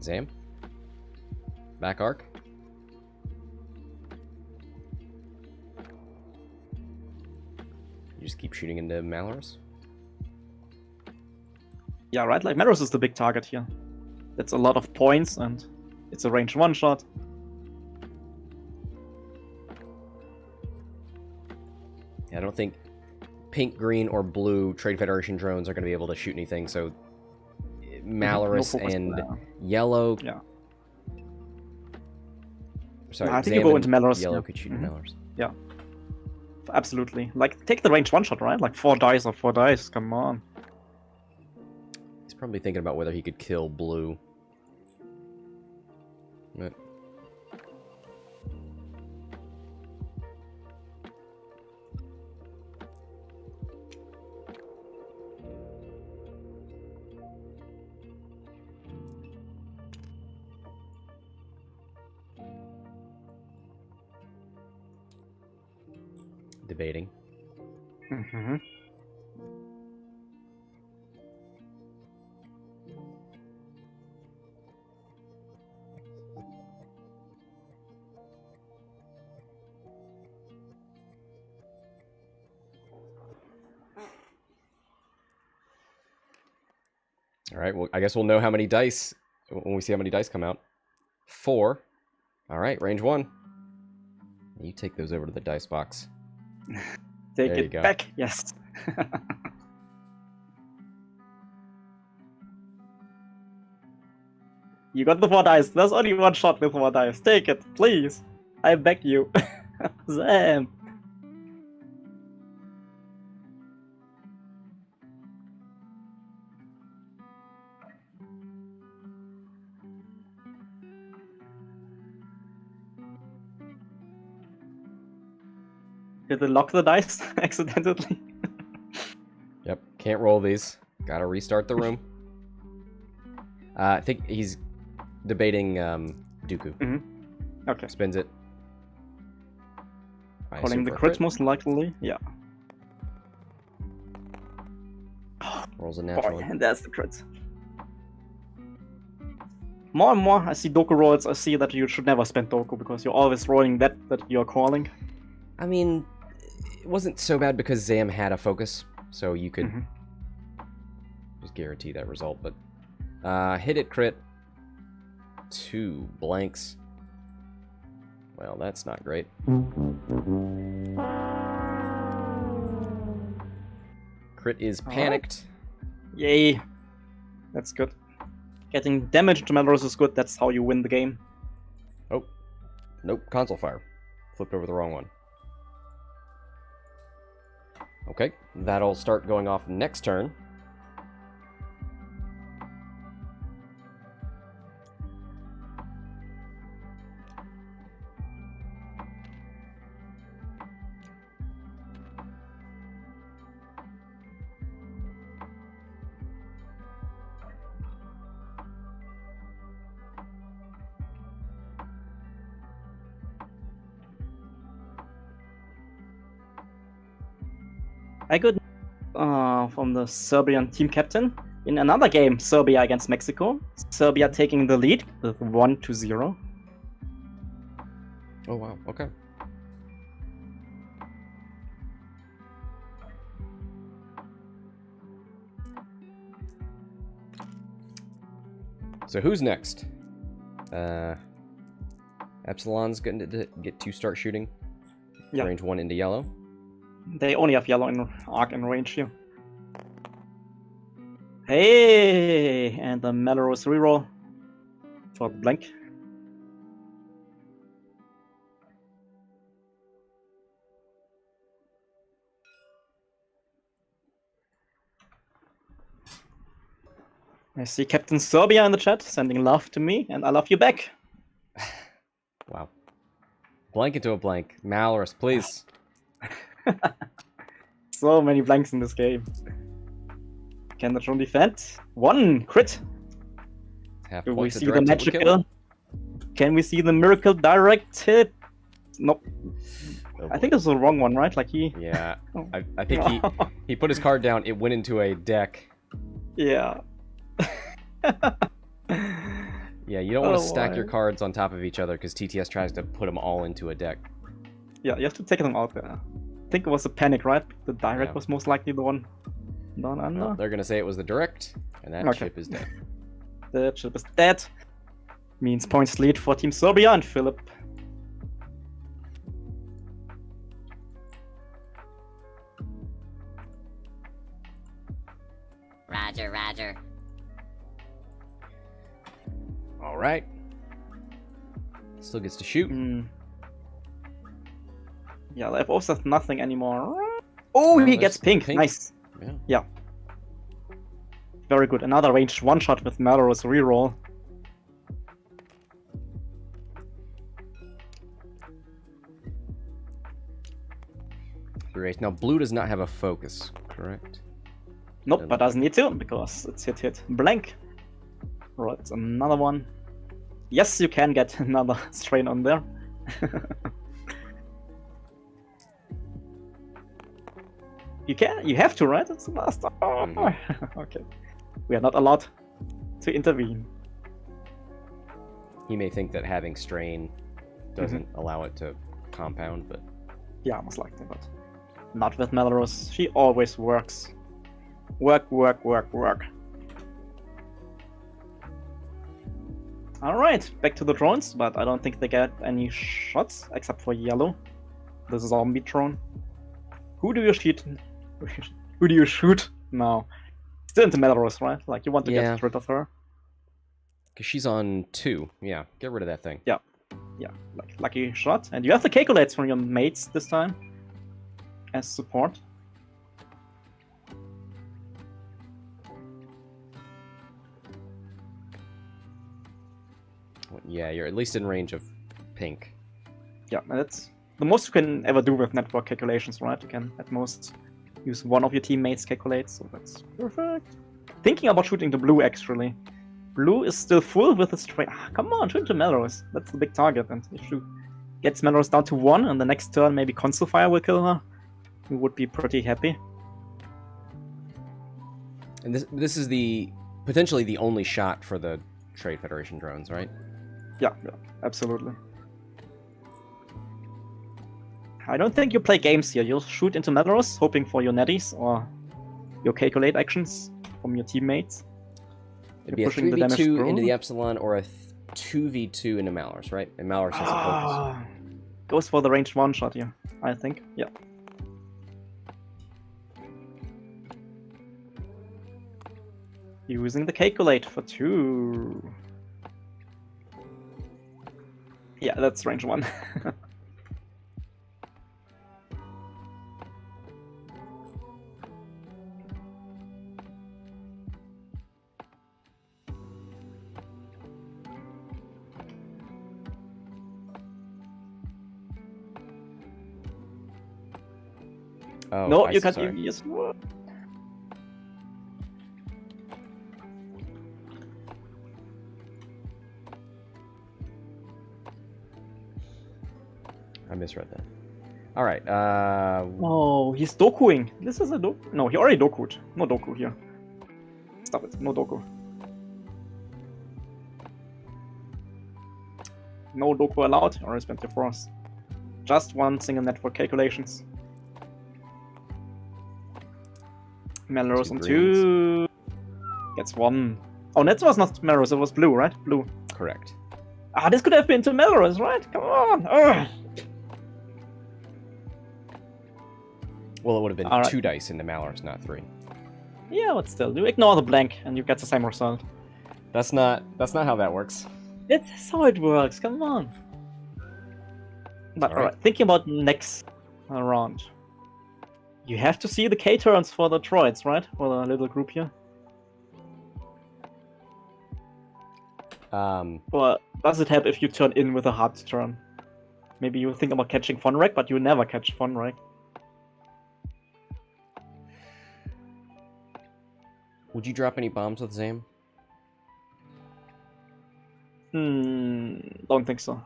Zam. Back arc. You just keep shooting into Malarus? Yeah, right? Like, Malarus is the big target here. That's a lot of points, and it's a range 1-shot. I don't think pink, green, or blue Trade Federation drones are going to be able to shoot anything, so Malarus and yellow. Yeah. Sorry, I think you go into Malarus. Yellow could shoot Malarus. Yeah. Absolutely. Like, take the range 1-shot, right? Like 4 dice or 4 dice. Come on. He's probably thinking about whether he could kill blue. But... debating. Mm-hmm. All right, well, I guess we'll know how many dice when we see how many dice come out. 4. All right, range 1. You take those over to the dice box. Take it back, yes. You got the 4 dice. There's only 1 shot with 4 dice. Take it, please. I beg you. Zam. Did I lock the dice accidentally? Yep, can't roll these. Gotta restart the room. I think he's debating Dooku. Mm-hmm. Okay. Spins it. Calling the crit most likely, yeah. Rolls a natural. Boy, and there's the crit. More and more I see Doku rolls, I see that you should never spend Doku because you're always rolling that you're calling. I mean, it wasn't so bad because Zam had a focus, so you could just guarantee that result. But hit it, crit. 2 blanks. Well, that's not great. Crit is panicked. Yay. That's good. Getting damage to Malarus is good, that's how you win the game. Oh. Nope, console fire. Flipped over the wrong one. Okay, that'll start going off next turn. I got from the Serbian team captain In another game, Serbia against Mexico, Serbia taking the lead with 1-0. Oh wow, okay. So who's next? Epsilon's going to get to start shooting. Yeah. Range 1 into yellow. They only have yellow in arc and range here. Hey, and the Malarus reroll for the blank. I see Captain Serbia in the chat sending love to me, and I love you back. Wow. Blank into a blank. Malarus, please. So many blanks in this game. Can the drone defend? 1 crit. Half Do we point to see the direct magical? Can we see the miracle direct hit? Nope. Oh, I think this is the wrong one, right? Like he. yeah. Oh. I think he put his card down. It went into a deck. Yeah. Yeah, you don't want to Oh, stack boy. your cards on top of each other because TTS tries to put them all into a deck. Yeah, you have to take them out there. I think it was a panic, right? The direct Yeah. was most likely the one down under. Well, they're gonna say it was the direct, and that Okay. ship is dead. The ship is dead. Means points lead for Team Serbia and Filip. Roger, roger. All right. Still gets to shoot. Yeah, the FO says nothing anymore. Oh, he there's gets pink. pink. Nice. Yeah. Very good. Another ranged one-shot with Malarus reroll. Great. Now blue does not have a focus, correct? Nope, but doesn't need to because it's hit blank. Right, another one. Yes, you can get another strain on there. You have to, right? It's the last. Oh. Okay. We are not allowed to intervene. He may think that having strain doesn't allow it to compound, but Yeah, most likely, but not with Malarus. She always works. Work. Alright, back to the drones, but I don't think they get any shots, except for yellow. The zombie drone. Who do you shoot? Who do you shoot now? Still into Malarus, right? Like, you want to Yeah. get rid of her. because she's on 2. Yeah, get rid of that thing. Yeah, like lucky shot. And you have the calculates from your mates this time as support. Yeah, you're at least in range of pink. Yeah, and that's the most you can ever do with network calculations, right? You can at most use one of your teammates' calculates, so that's perfect. Thinking about shooting the blue, actually. Blue is still full with the stray. Come on, shoot the Malarus. That's the big target. And if you get Malarus down to 1, and the next turn maybe Console Fire will kill her, you would be pretty happy. And this is potentially the only shot for the Trade Federation drones, right? Yeah, absolutely. I don't think you play games here. You'll shoot into Malarus, hoping for your netties or your calculate actions from your teammates. It'd be a pushing the damage 3v2 through. into the Epsilon or a 2v2 into Malarus, right? And Malarus has a focus. Goes for the ranged one shot here, I think. Yeah. Using the calculate for 2. Yeah, that's range 1. Oh, No, I you see, can't sorry. use. I misread that. All right. Oh, he's dokuing. This is a doku. No, he already dokued. No doku here. Stop it. No Doku. No Doku allowed, or is 24. Just one single network calculations. Malarus on 2. Gets 1. Oh, that was not Malarus, it was blue, right? Blue. Correct. Ah, this could have been to Malarus, right? Come on! Ugh. Well, it would have been All right. 2 dice into Malarus, not 3. Yeah, but still, you ignore the blank and you get the same result. That's not how that works. That's how it works, come on. But All right. alright, thinking about next round. You have to see the K turns for the droids, right? For the little group here. Or does it help if you turn in with a hard turn? Maybe you think about catching Vonreg, but you never catch Vonreg. Would you drop any bombs with Zam? Don't think so.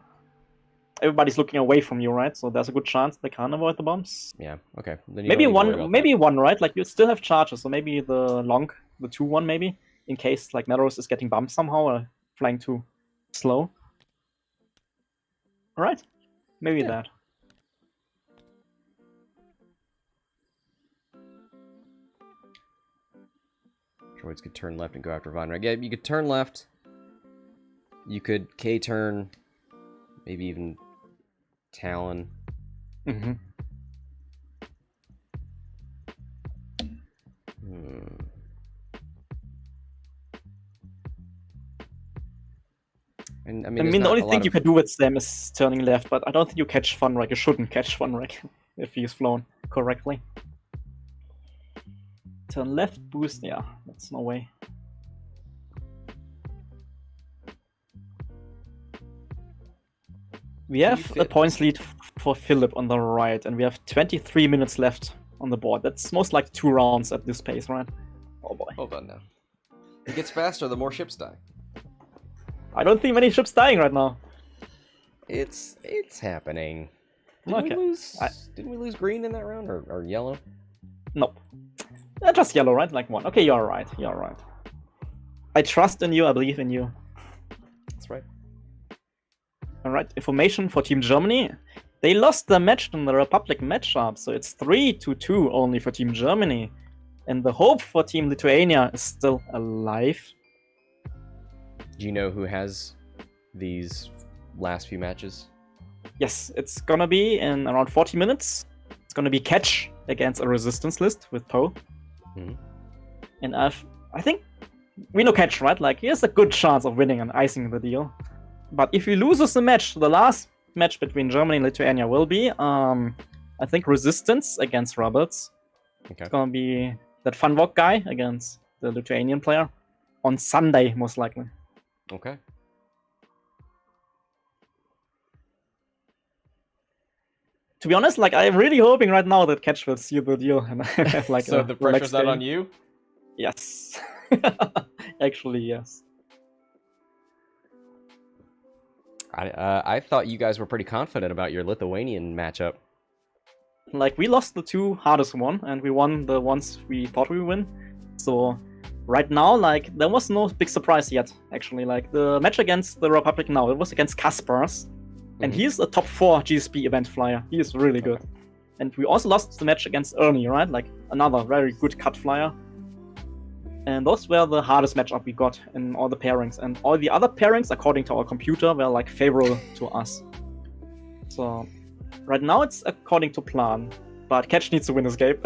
Everybody's looking away from you, right? So there's a good chance they can't avoid the bombs. Yeah, okay. Then you Maybe don't need to worry one, about maybe one, right? Like you still have charges, so maybe the long, the 2-1 maybe, in case like Malarus is getting bumped somehow or flying too slow. Alright, maybe Yeah. that. Droids could turn left and go after Vonreg. Yeah, you could turn left. You could K-turn. Maybe even Talon. Mm-hmm. And I I mean, mean, there's the not only a lot thing you of- can do with them is turning left, but I don't think you catch Vonreg. You shouldn't catch Vonreg if he's flown correctly. Turn left, boost, yeah, that's no way. We you have a fit- points lead for Filip on the right, and we have 23 minutes left on the board. That's most like 2 rounds at this pace, right? Oh boy. Hold on now. It gets faster the more ships die. I don't see many ships dying right now. It's happening. Okay. Didn't we lose green in that round or yellow? Nope. Just yellow, right? Like 1. Okay, you're right. You're right. I trust in you. I believe in you. That's right. Alright, information for Team Germany. They lost the match in the Republic matchup, so it's 3-2 only for Team Germany. And the hope for Team Lithuania is still alive. Do you know who has these last few matches? Yes, it's gonna be in around 40 minutes. It's gonna be Catch against a Resistance list with Poe. Mhm. And I think we know Catch, right? Like, he has a good chance of winning and icing the deal. But if he loses the match, the last match between Germany and Lithuania will be, I think, Resistance against Rebels. Okay. It's gonna be that Funwalk guy against the Lithuanian player on Sunday, most likely. Okay. To be honest, like, I'm really hoping right now that Catch will seal the deal and have like So a the pressure's relaxed not game. on you? Yes. Actually, yes. I thought you guys were pretty confident about your Lithuanian matchup. Like, we lost the 2 hardest one, and we won the ones we thought we would win. So, right now, like, there was no big surprise yet, actually. Like, the match against the Republic now, it was against Kaspers. And Mhm. he's a top 4 GSP event flyer. He is really good. And we also lost the match against Ernie, right? Like, another very good cut flyer. And those were the hardest matchup we got in all the pairings. And all the other pairings, according to our computer, were like favorable to us. So right now it's according to plan. But Catch needs to win this game.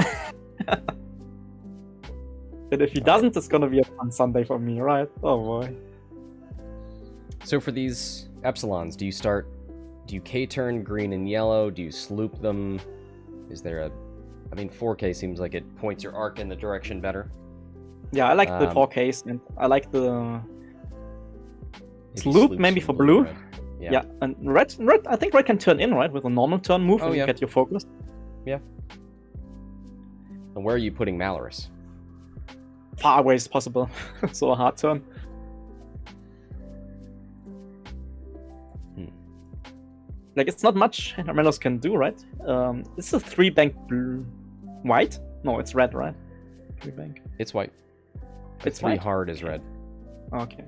And if he doesn't, it's gonna be a fun Sunday for me, right? Oh boy. So for these Epsilons, do you K-turn green and yellow? Do you sloop them? Is there I mean, 4K seems like it points your arc in the direction better. Yeah, I like the 4Ks, and I like the sloop maybe for blue. Red. Yeah, and red, I think red can turn in, right? With a normal turn move and you get your focus. Yeah. And where are you putting Malarus? Far away as possible. So a hard turn. Like, it's not much Malarus can do, right? It's a 3 bank blue. White? No, it's red, right? 3 bank. It's white. It's 3 white? hard is red. Okay.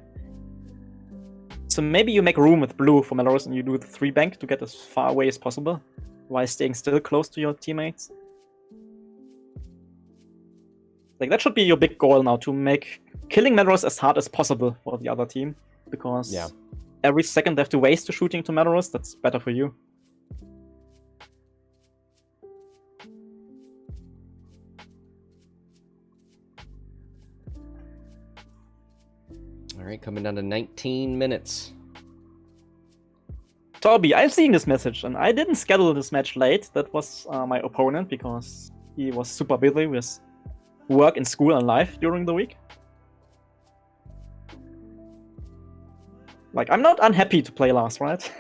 So maybe you make room with blue for Malarus and you do the 3 bank to get as far away as possible, while staying still close to your teammates. Like, that should be your big goal now, to make killing Malarus as hard as possible for the other team. Because every second they have to waste to shooting to Malarus, that's better for you. All right, coming down to 19 minutes. Toby, I've seen this message, and I didn't schedule this match late. That was my opponent, because he was super busy with work and school and life during the week. Like, I'm not unhappy to play last, right?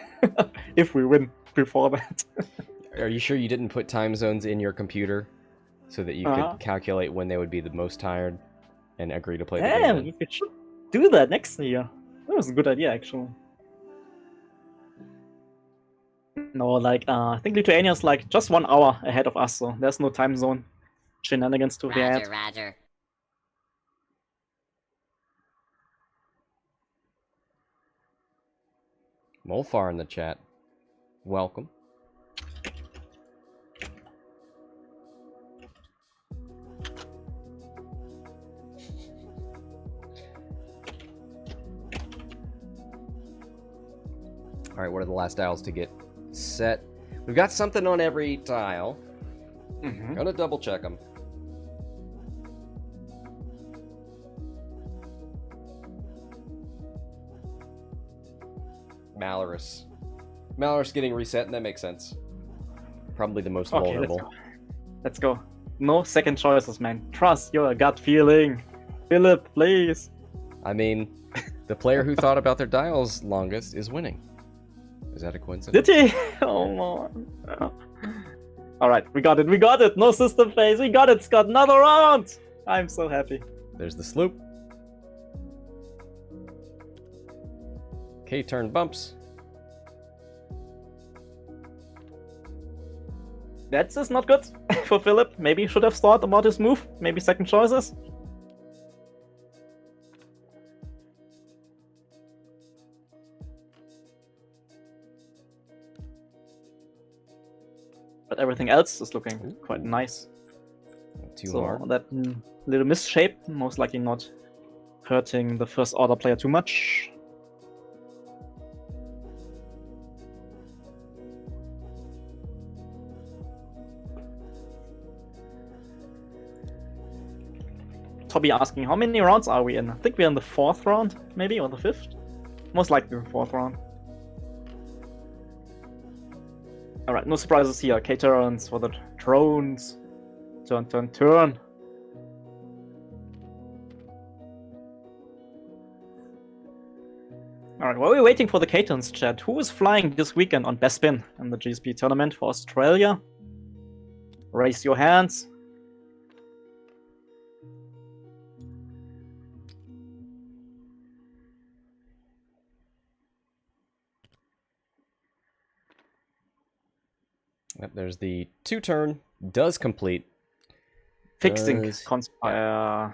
If we win before that. Are you sure you didn't put time zones in your computer so that you could calculate when they would be the most tired and agree to play the game? Damn, you should do that next year. That was a good idea, actually. No, like, I think Lithuania's like just 1 hour ahead of us, so there's no time zone shenanigans to be had. Roger. Molfar in the chat. Welcome. All right, what are the last tiles to get set? We've got something on every tile. Gonna double check them. Malarus. Malarus getting reset, and that makes sense. Probably the most vulnerable. Let's go. No second choices, man. Trust your gut feeling. Filip, please. I mean, the player who thought about their dials longest is winning. Is that a coincidence? Did he? Oh, man. Alright, we got it. We got it. No system phase. We got it, Scott. Another round. I'm so happy. There's the sloop. Okay, turn bumps. That's just not good for Filip. Maybe he should have thought about his move. Maybe second choices. But everything else is looking quite nice. Not too hard. That little misshape, most likely not hurting the first order player too much. Toby asking, how many rounds are we in? I think we're in the 4th round, maybe, or the 5th? Most likely the 4th round. Alright, no surprises here. K-turns for the drones. Turn, turn, turn. Alright, while we're waiting for the K-turns, chat, who is flying this weekend on Bespin in the GSP tournament for Australia? Raise your hands. Yep, there's the 2-turn. Does complete. Fixing Conspire.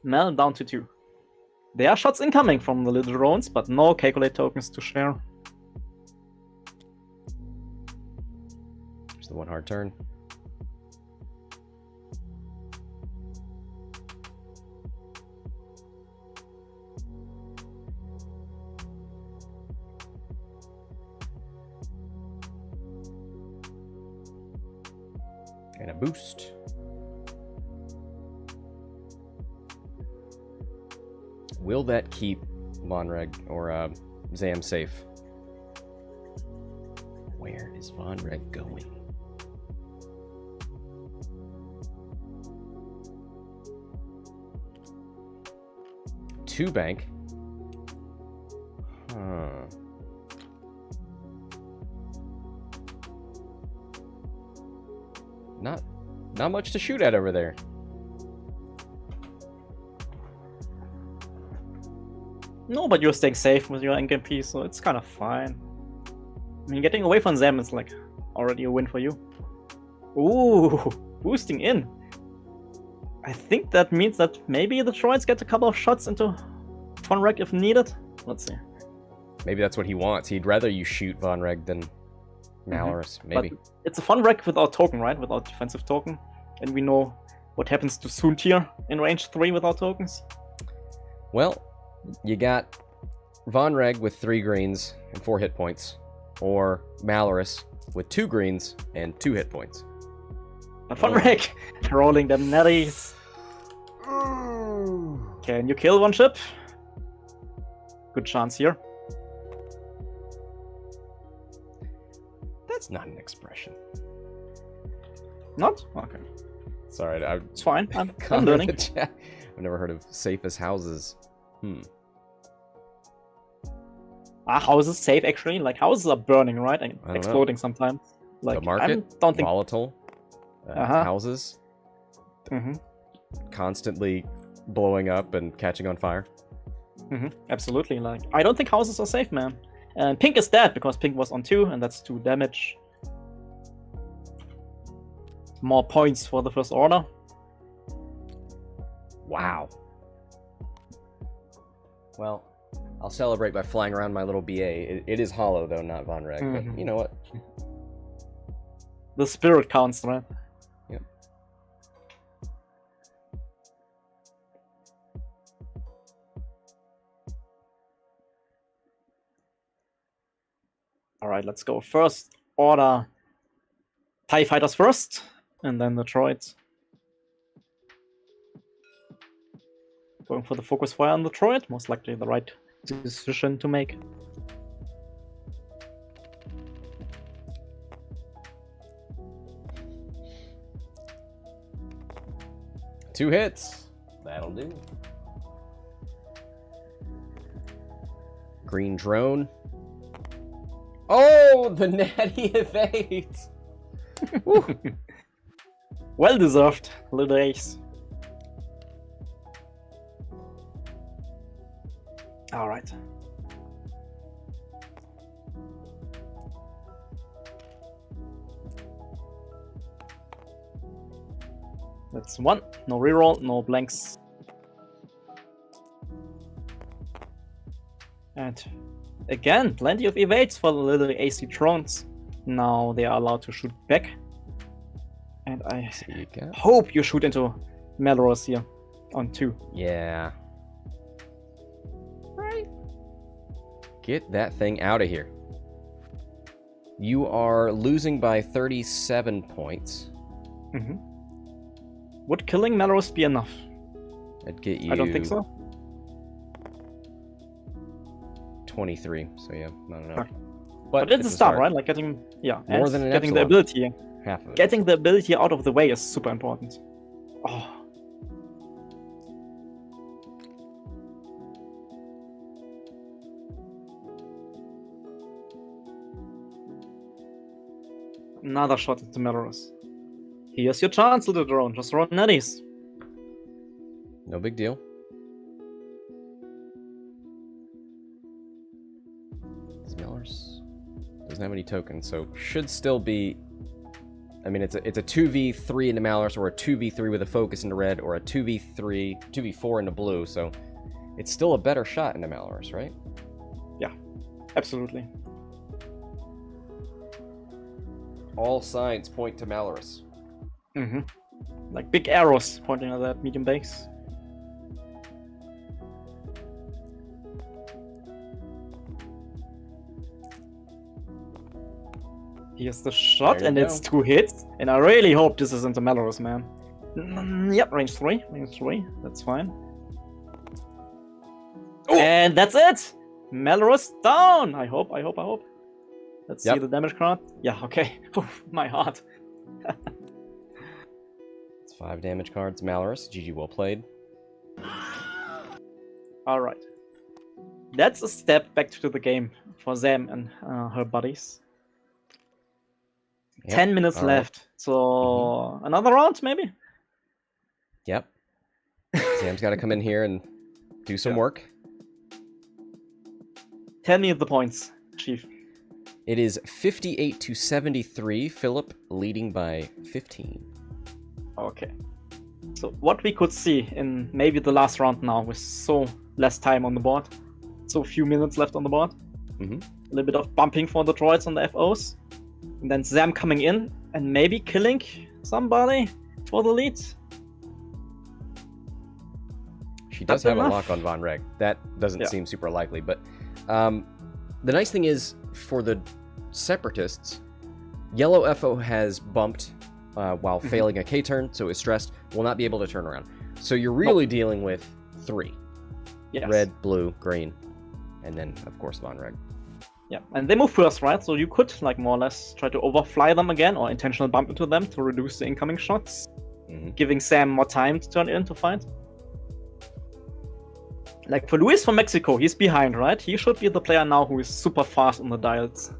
Mel down to 2. There are shots incoming from the little drones, but no calculate tokens to share. There's the 1 hard turn. And a boost. Will that keep Vonreg or Zam safe? Where is Vonreg going? Two bank. Huh. Not much to shoot at over there. No, but you're staying safe with your NKP, so it's kind of fine. I mean, getting away from them is like already a win for you. Ooh, boosting in. I think that means that maybe the droids get a couple of shots into Vonreg if needed. Let's see. Maybe that's what he wants. He'd rather you shoot Vonreg than Malarus. Maybe. But it's a Vonreg without token, right? Without defensive token. And we know what happens to Soontir in range 3 without tokens. Well, you got Vonreg with 3 greens and 4 hit points, or Malarus with 2 greens and 2 hit points. But Vonreg rolling them netties. Can you kill one ship? Good chance here. That's not an expression. Not? Okay. Sorry, It's fine. I'm in the learning. chat. I've never heard of safest houses. Are houses safe actually? Like houses are burning, right? And I don't exploding sometimes. Like The market, I don't think. volatile, Uh-huh. houses Mm-hmm. constantly blowing up and catching on fire. Mm-hmm. Absolutely. Like I don't think houses are safe, man. And pink is dead because pink was on 2, and that's 2 damage. More points for the first order. Wow. Well, I'll celebrate by flying around my little BA. It is hollow, though, not Vonreg. But you know what? The spirit counts, right? Yep. Alright, let's go. First order TIE fighters first, and then the droids. Going for the focus fire on the droid, most likely the right decision to make. Two hits. That'll do. Green drone. Oh, the natty evade. Well deserved, little ace. Alright. That's 1. No reroll, no blanks. And again, plenty of evades for the little AC drones. Now they are allowed to shoot back. And I hope you shoot into Malarus here on 2. Yeah. Right. Get that thing out of here. You are losing by 37 points. Mm-hmm. Would killing Malarus be enough? I'd get you... I don't think so. 23, so yeah, I don't know. Okay. But it's a start, right? Like getting... Yeah, more than an getting the Epsilon. ability. Half of it. Getting the ability out of the way is super important. Oh. Another shot at the Malarus. Here's your chance, little drone. Just run netties. No big deal. Malarus doesn't have any tokens, so should still be... I mean, it's a 2v3 into Malarus, or a 2v3 with a focus into red, or a 2v4 into blue, so it's still a better shot into Malarus, right? Yeah, absolutely. All signs point to Malarus. Mm-hmm. Like big arrows pointing at that medium base. Here's the shot, and it's 2 hits. And I really hope this isn't the Malarus, man. Yep, range 3. Range 3. That's fine. Oh. And that's it! Malarus down! I hope. Let's see the damage card. Yeah, okay. My heart. It's 5 damage cards. Malarus, GG, well played. Alright. That's a step back to the game for them and her buddies. Yep. 10 minutes left. So another round, maybe? Yep. Sam's got to come in here and do some work. Tell me the points, Chief. It is 58-73. Philip leading by 15. Okay. So what we could see in maybe the last round now, with so less time on the board, so few minutes left on the board, a little bit of bumping for the droids on the FOs, and then Zam coming in and maybe killing somebody for the lead. She does have a lock on Vonreg. That doesn't seem super likely, but the nice thing is, for the Separatists, yellow FO has bumped while failing a K-turn, so is stressed, will not be able to turn around. So you're really dealing with 3. Yes. Red, blue, green, and then, of course, Vonreg. Yeah, and they move first, right? So you could, like, more or less try to overfly them again, or intentional bump into them to reduce the incoming shots, giving Sam more time to turn in to fight. Like, for Luis from Mexico, he's behind, right? He should be the player now who is super fast on the dials.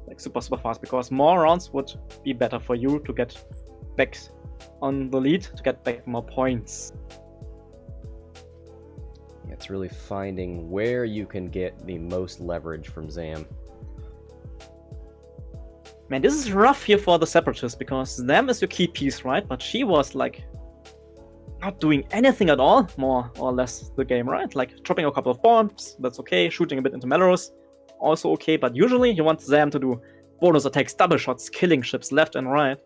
Like, super fast, because more rounds would be better for you to get back on the lead, to get back more points. Yeah, it's really finding where you can get the most leverage from Zam. Man, this is rough here for the Separatists, because Zam is your key piece, right? But she was, like, not doing anything at all, more or less, the game, right? Like, dropping a couple of bombs, that's okay. Shooting a bit into Malarus, also okay. But usually you want Zam to do bonus attacks, double shots, killing ships left and right.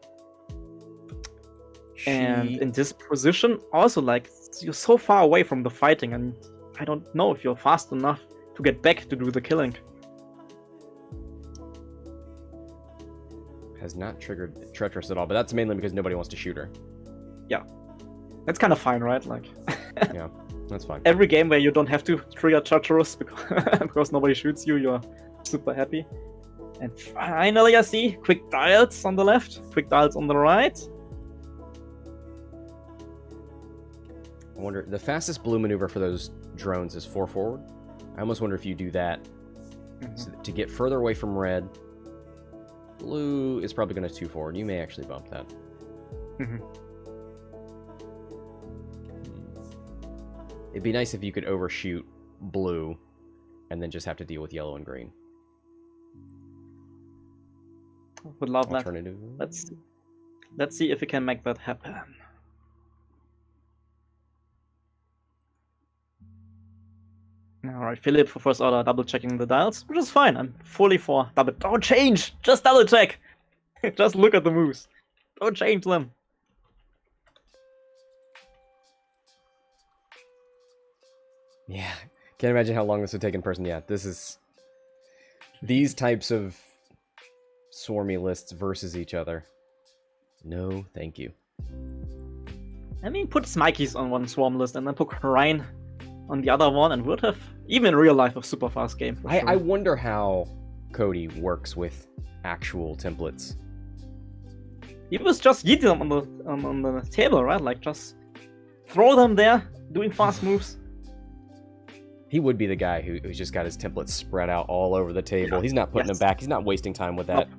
And in this position, also, like, you're so far away from the fighting, and I don't know if you're fast enough to get back to do the killing. Has not triggered Treacherous at all, but that's mainly because nobody wants to shoot her. Yeah. That's kind of fine, right? Like, yeah, that's fine. Every game where you don't have to trigger Treacherous because nobody shoots you, you're super happy. And finally, I see quick dials on the left, quick dials on the right. I wonder, the fastest blue maneuver for those drones is 4 forward. I almost wonder if you do that so to get further away from red. Blue is probably going to 2 forward. You may actually bump that. It'd be nice if you could overshoot blue and then just have to deal with yellow and green. Would love that. Alternative. Let's see if we can make that happen. Alright, Filip for first order, double checking the dials, which is fine. I'm fully for double. Don't change! Just double check! Just look at the moves. Don't change them. Yeah, can't imagine how long this would take in person. Yeah, this is... These types of swarmy lists versus each other. No, thank you. I mean, put Smikeys on one swarm list and then put Ryan on the other one, and would have, even in real life, a super fast game. For sure. I wonder how Cody works with actual templates. He was just yeeting them on the table, right? Like, just throw them there, doing fast moves. He would be the guy who's just got his templates spread out all over the table. Yeah. He's not putting them back. He's not wasting time with that. Nope.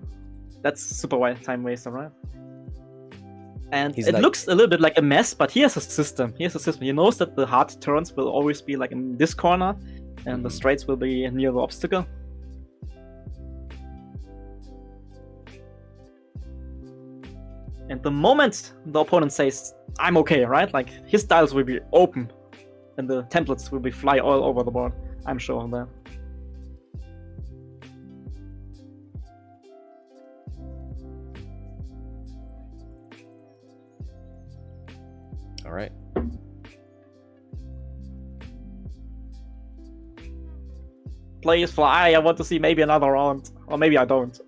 That's super time waster, right? And it looks a little bit like a mess, but he has a system. He knows that the hard turns will always be like in this corner, and the straights will be near the obstacle. And the moment the opponent says, I'm okay, right? Like, his dials will be open, and the templates will be fly all over the board. I'm sure of that. All right. Please fly. I want to see maybe another round. Or maybe I don't.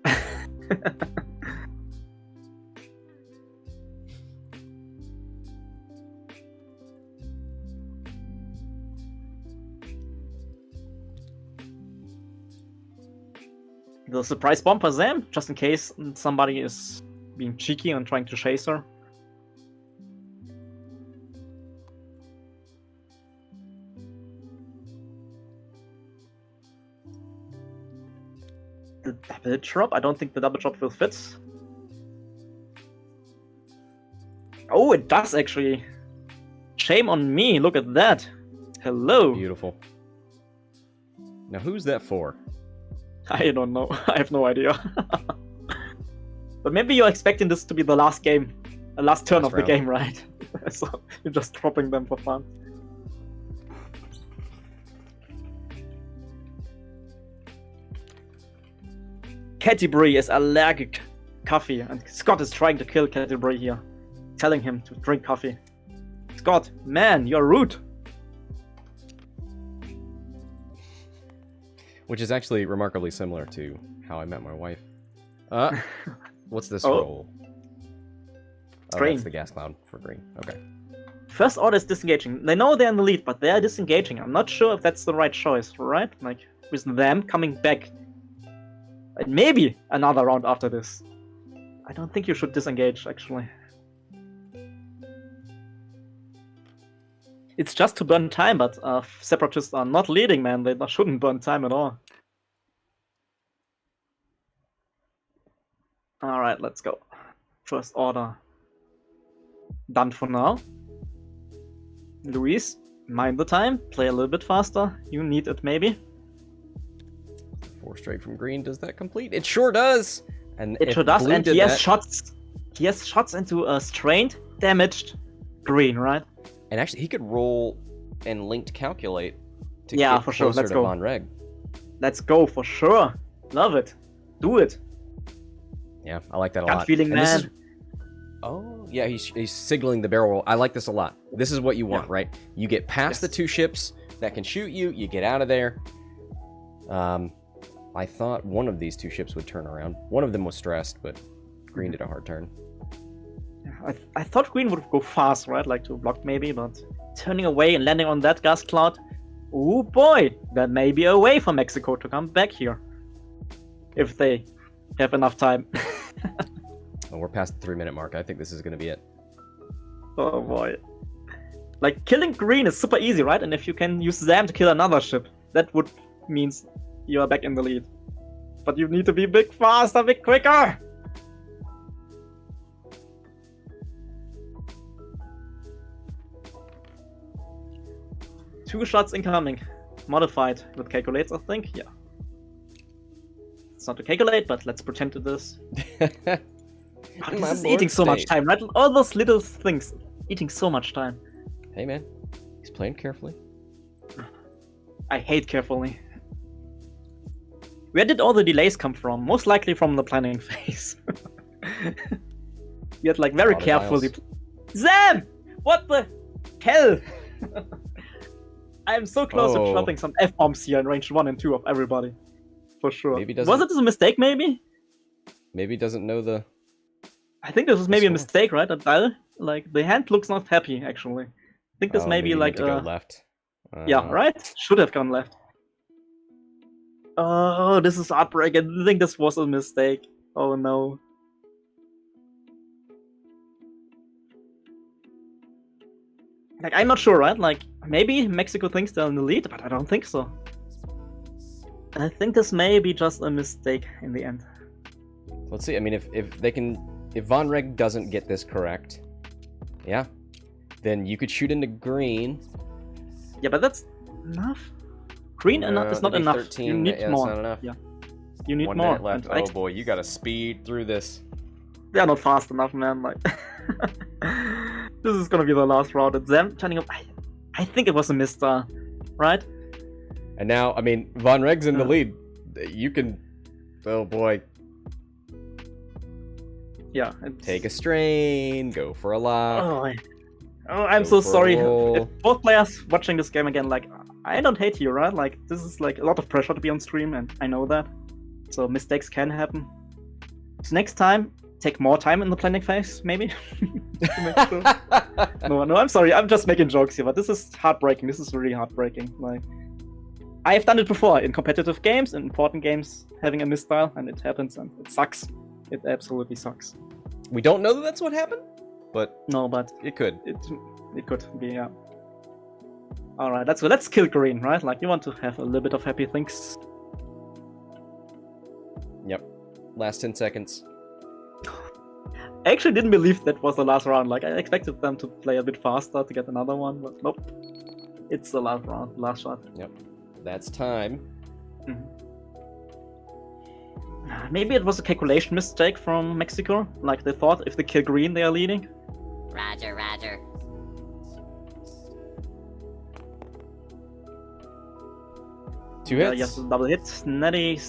The surprise bomb for Zam, just in case somebody is being cheeky and trying to chase her. The double drop? I don't think the double drop will fit. Oh, it does actually. Shame on me, look at that. Hello. Beautiful. Now who's that for? I don't know. I have no idea. But maybe you're expecting this to be the last game. The last turn of the game, right? So you're just dropping them for fun. Catibri is allergic coffee, and Scott is trying to kill Catibri here, telling him to drink coffee. Scott, man, you're rude. Which is actually remarkably similar to how I met my wife. What's this Oh. roll? Oh, Green. that's the gas cloud for green. Okay. First order is disengaging. They know they're in the lead, but they're disengaging. I'm not sure if that's the right choice, right? Like, with them coming back. And maybe another round after this. I don't think you should disengage, actually. It's just to burn time, but Separatists are not leading, man. They shouldn't burn time at all. Alright, let's go. First order. Done for now. Luis, mind the time. Play a little bit faster. You need it, maybe. 4 straight from green. Does that complete? It sure does! And It if sure does, blue and did he has that- shots. He has shots into a strained, damaged green, right? And actually, he could roll and linked calculate to Yeah, get for sure. closer Let's to go. Vonreg. Let's go for sure. Love it. Do it. Yeah, I like that a Gut lot. feeling, And this man. is- Oh, yeah, he's signaling the barrel roll. I like this a lot. This is what you want, Yeah. right? You get past the 2 ships that can shoot you. You get out of there. I thought one of these 2 ships would turn around. One of them was stressed, but green did a hard turn. I thought green would go fast, right? Like to block maybe, but turning away and landing on that gas cloud. Oh boy, that may be a way for Mexico to come back here. If they have enough time. Oh, we're past the 3-minute mark. I think this is going to be it. Oh boy. Like, killing green is super easy, right? And if you can use them to kill another ship, that would means you are back in the lead. But you need to be a bit faster, a bit quicker! Two shots incoming. Modified with calculates, I think. Yeah. It's not to calculate, but let's pretend it is. God, My this is board eating so much state. time, right? All those little things eating so much time. Hey, man. He's playing carefully. I hate carefully. Where did all the delays come from? Most likely from the planning phase. You had like very Lot of carefully. dials. Zam! What the hell? I am so close to Oh. dropping some F-bombs here in range 1 and 2 of everybody. For sure. Maybe Was doesn't- it a mistake, maybe? Maybe he doesn't know the... I think this was maybe a score. mistake, right? A dial? Like, the hand looks not happy, actually. I think this Oh, may maybe be you like need to go left. Yeah, right? Should have gone left. Oh, this is heartbreaking. I think this was a mistake. Oh no. Like, I'm not sure, right? Like, maybe Mexico thinks they're in the lead, but I don't think so. I think this may be just a mistake in the end. Let's see. I mean, if they can... If Vonreg doesn't get this correct... Yeah. Then you could shoot into green. Yeah, but that's enough. Green is not that'd be enough. 13. You need Yeah, more. That's not enough. Yeah. You need 1 more. minute left. And Oh boy, you gotta speed through this. They're not fast enough, man. Like, this is gonna be the last round. It's them turning up. I think it was a mister, right? And now, I mean, Vonreg's in the lead. You can... Oh boy. Yeah. Take a strain. Go for a lock. Oh, I'm Go so for a sorry. roll. If both players watching this game again, like, I don't hate you, right? Like, this is like a lot of pressure to be on stream, and I know that. So mistakes can happen. So next time, take more time in the planning phase, maybe. To make sure. No, I'm sorry. I'm just making jokes here, but this is heartbreaking. This is really heartbreaking. Like, I have done it before in competitive games, in important games, having a misstyle, and it happens, and it sucks. It absolutely sucks. We don't know that that's what happened, but No, but it could. it could be, yeah. All right, let's kill green, right? Like, you want to have a little bit of happy things. Yep. Last 10 seconds. I actually didn't believe that was the last round. Like, I expected them to play a bit faster to get another one, but nope. It's the last round, last shot. Yep. That's time. Maybe it was a calculation mistake from Mexico. Like, they thought if they kill green, they are leading. Roger, roger. 2 hits. Yes, double hit. Netty.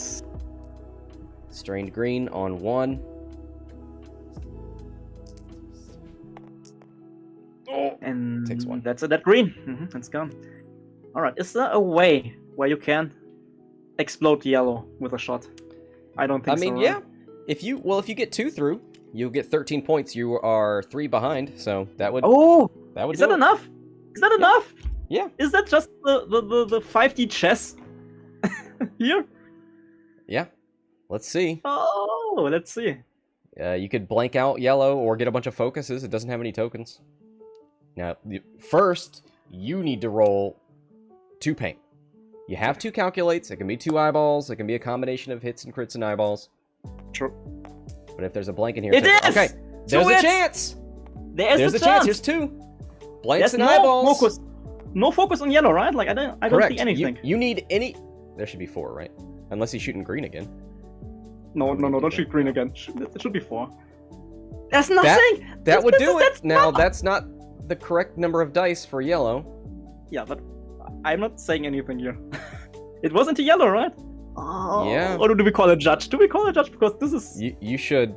Strained green on 1. Oh, And takes 1. that's it. That green. It's gone. All right. Is there a way where you can explode yellow with a shot? I don't think so. I mean, right? yeah. If you get 2 through, you'll get 13 points. You are 3 behind, so that would. Oh, that would. is that enough? Is that enough? Yeah. Is that just the 5D chess here? Yeah. Let's see. Oh, let's see. You could blank out yellow or get a bunch of focuses. It doesn't have any tokens. Now, first, you need to roll 2 paint. You have 2 calculates. It can be 2 eyeballs. It can be a combination of hits and crits and eyeballs. True. But if there's a blank in here, It is! Okay, there's a hits! chance. There's a chance. Here's 2 blanks There's and no eyeballs. focus. No focus on yellow, right? Like I don't Correct. see anything. You need any. There should be 4, right? Unless he's shooting green again. No, do don't that. shoot green again. It should be 4. There's nothing. That would do it. That's Now not- that's not the correct number of dice for yellow. Yeah, but I'm not saying anything here. It wasn't a yellow, right? Oh. Yeah. Or do we call a judge? Do we call a judge because this is? You should.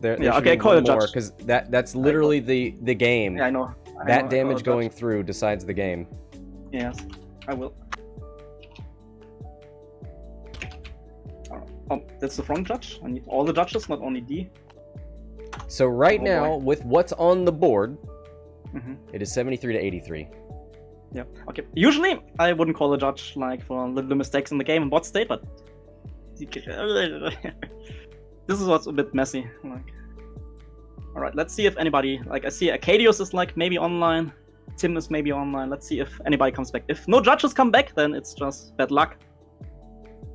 There Yeah, should okay, be call one it judge. more because that's literally the game. Yeah, I know. That damage going through decides the game. Yes, I will. Oh, that's the wrong judge. I need all the judges, not only D. So right Oh, now, boy. with what's on the board, Mhm. it is 73 to 83. Yeah. Okay. Usually, I wouldn't call a judge like for little mistakes in the game in bot state, but this is what's a bit messy. Like, all right, let's see if anybody. Like, I see Acadius is like maybe online. Tim is maybe online. Let's see if anybody comes back. If no judges come back, then it's just bad luck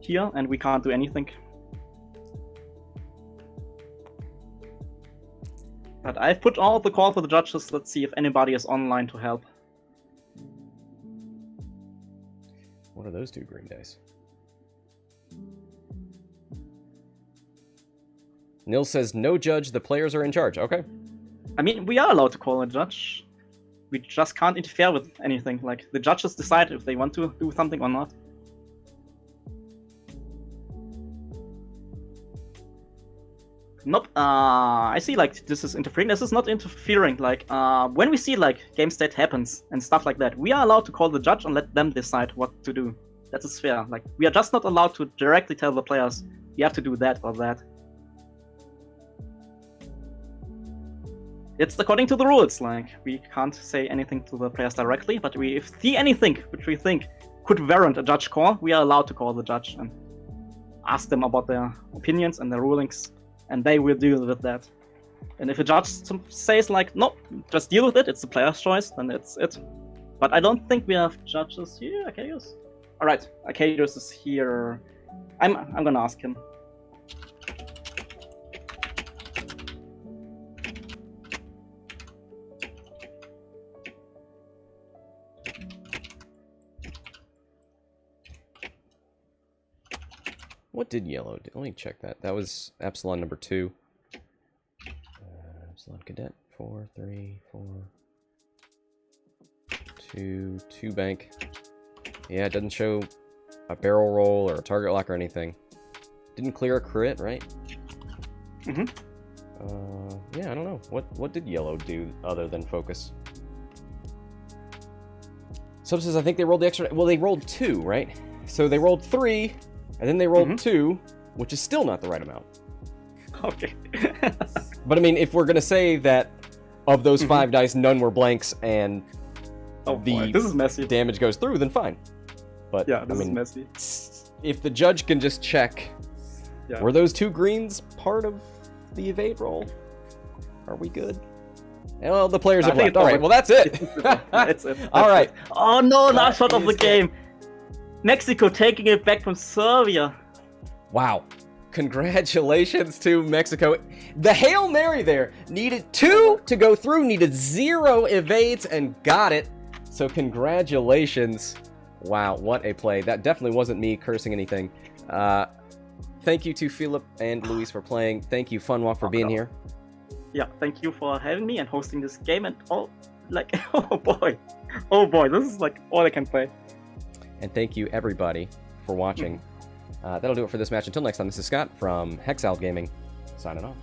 here, and we can't do anything. But I've put out the call for the judges. Let's see if anybody is online to help. What are those 2 green dice? Nils says, no judge, the players are in charge. Okay. I mean, we are allowed to call a judge. We just can't interfere with anything. Like, the judges decide if they want to do something or not. Nope. I see, like, this is interfering. This is not interfering. Like, when we see, like, game state happens and stuff like that, we are allowed to call the judge and let them decide what to do. That is fair. Like, we are just not allowed to directly tell the players, you have to do that or that. It's according to the rules. Like, we can't say anything to the players directly, but if we see anything which we think could warrant a judge call, we are allowed to call the judge and ask them about their opinions and their rulings, and they will deal with that. And if a judge says like, no, just deal with it, it's the player's choice, then it's it. But I don't think we have judges here. Acadius? Alright, Acadius is here. I'm gonna ask him. What did yellow do? Let me check that. That was Epsilon number 2. Epsilon Cadet. 4, 3, 4. 2 bank. Yeah, it doesn't show a barrel roll or a target lock or anything. Didn't clear a crit, right? Mm-hmm. Yeah, I don't know. What did yellow do other than focus? Sub says I think they rolled the extra. Well, they rolled 2, right? So they rolled 3, and then they rolled 2, which is still not the right amount. Okay. But I mean, if we're gonna say that of those 5 dice, none were blanks, and boy, this is messy. damage goes through, then fine. But Yeah, I this mean, is messy. if the judge can just check, Yeah. were those 2 greens part of the evade roll? Are we good? Well, the players I have think left. it's All right, over. well, that's it. It's it. All right. Oh no, last That shot of the is game. Mexico taking it back from Serbia. Wow. Congratulations to Mexico. The Hail Mary there needed 2 to go through, needed 0 evades, and got it. So congratulations. Wow, what a play. That definitely wasn't me cursing anything. Thank you to Filip and Luis for playing. Thank you, Funwalk, for being here. Yeah, thank you for having me and hosting this game and all. Like, oh boy, this is like all I can play. And thank you, everybody, for watching. That'll do it for this match. Until next time, this is Scott from Hexiled Gaming, signing off.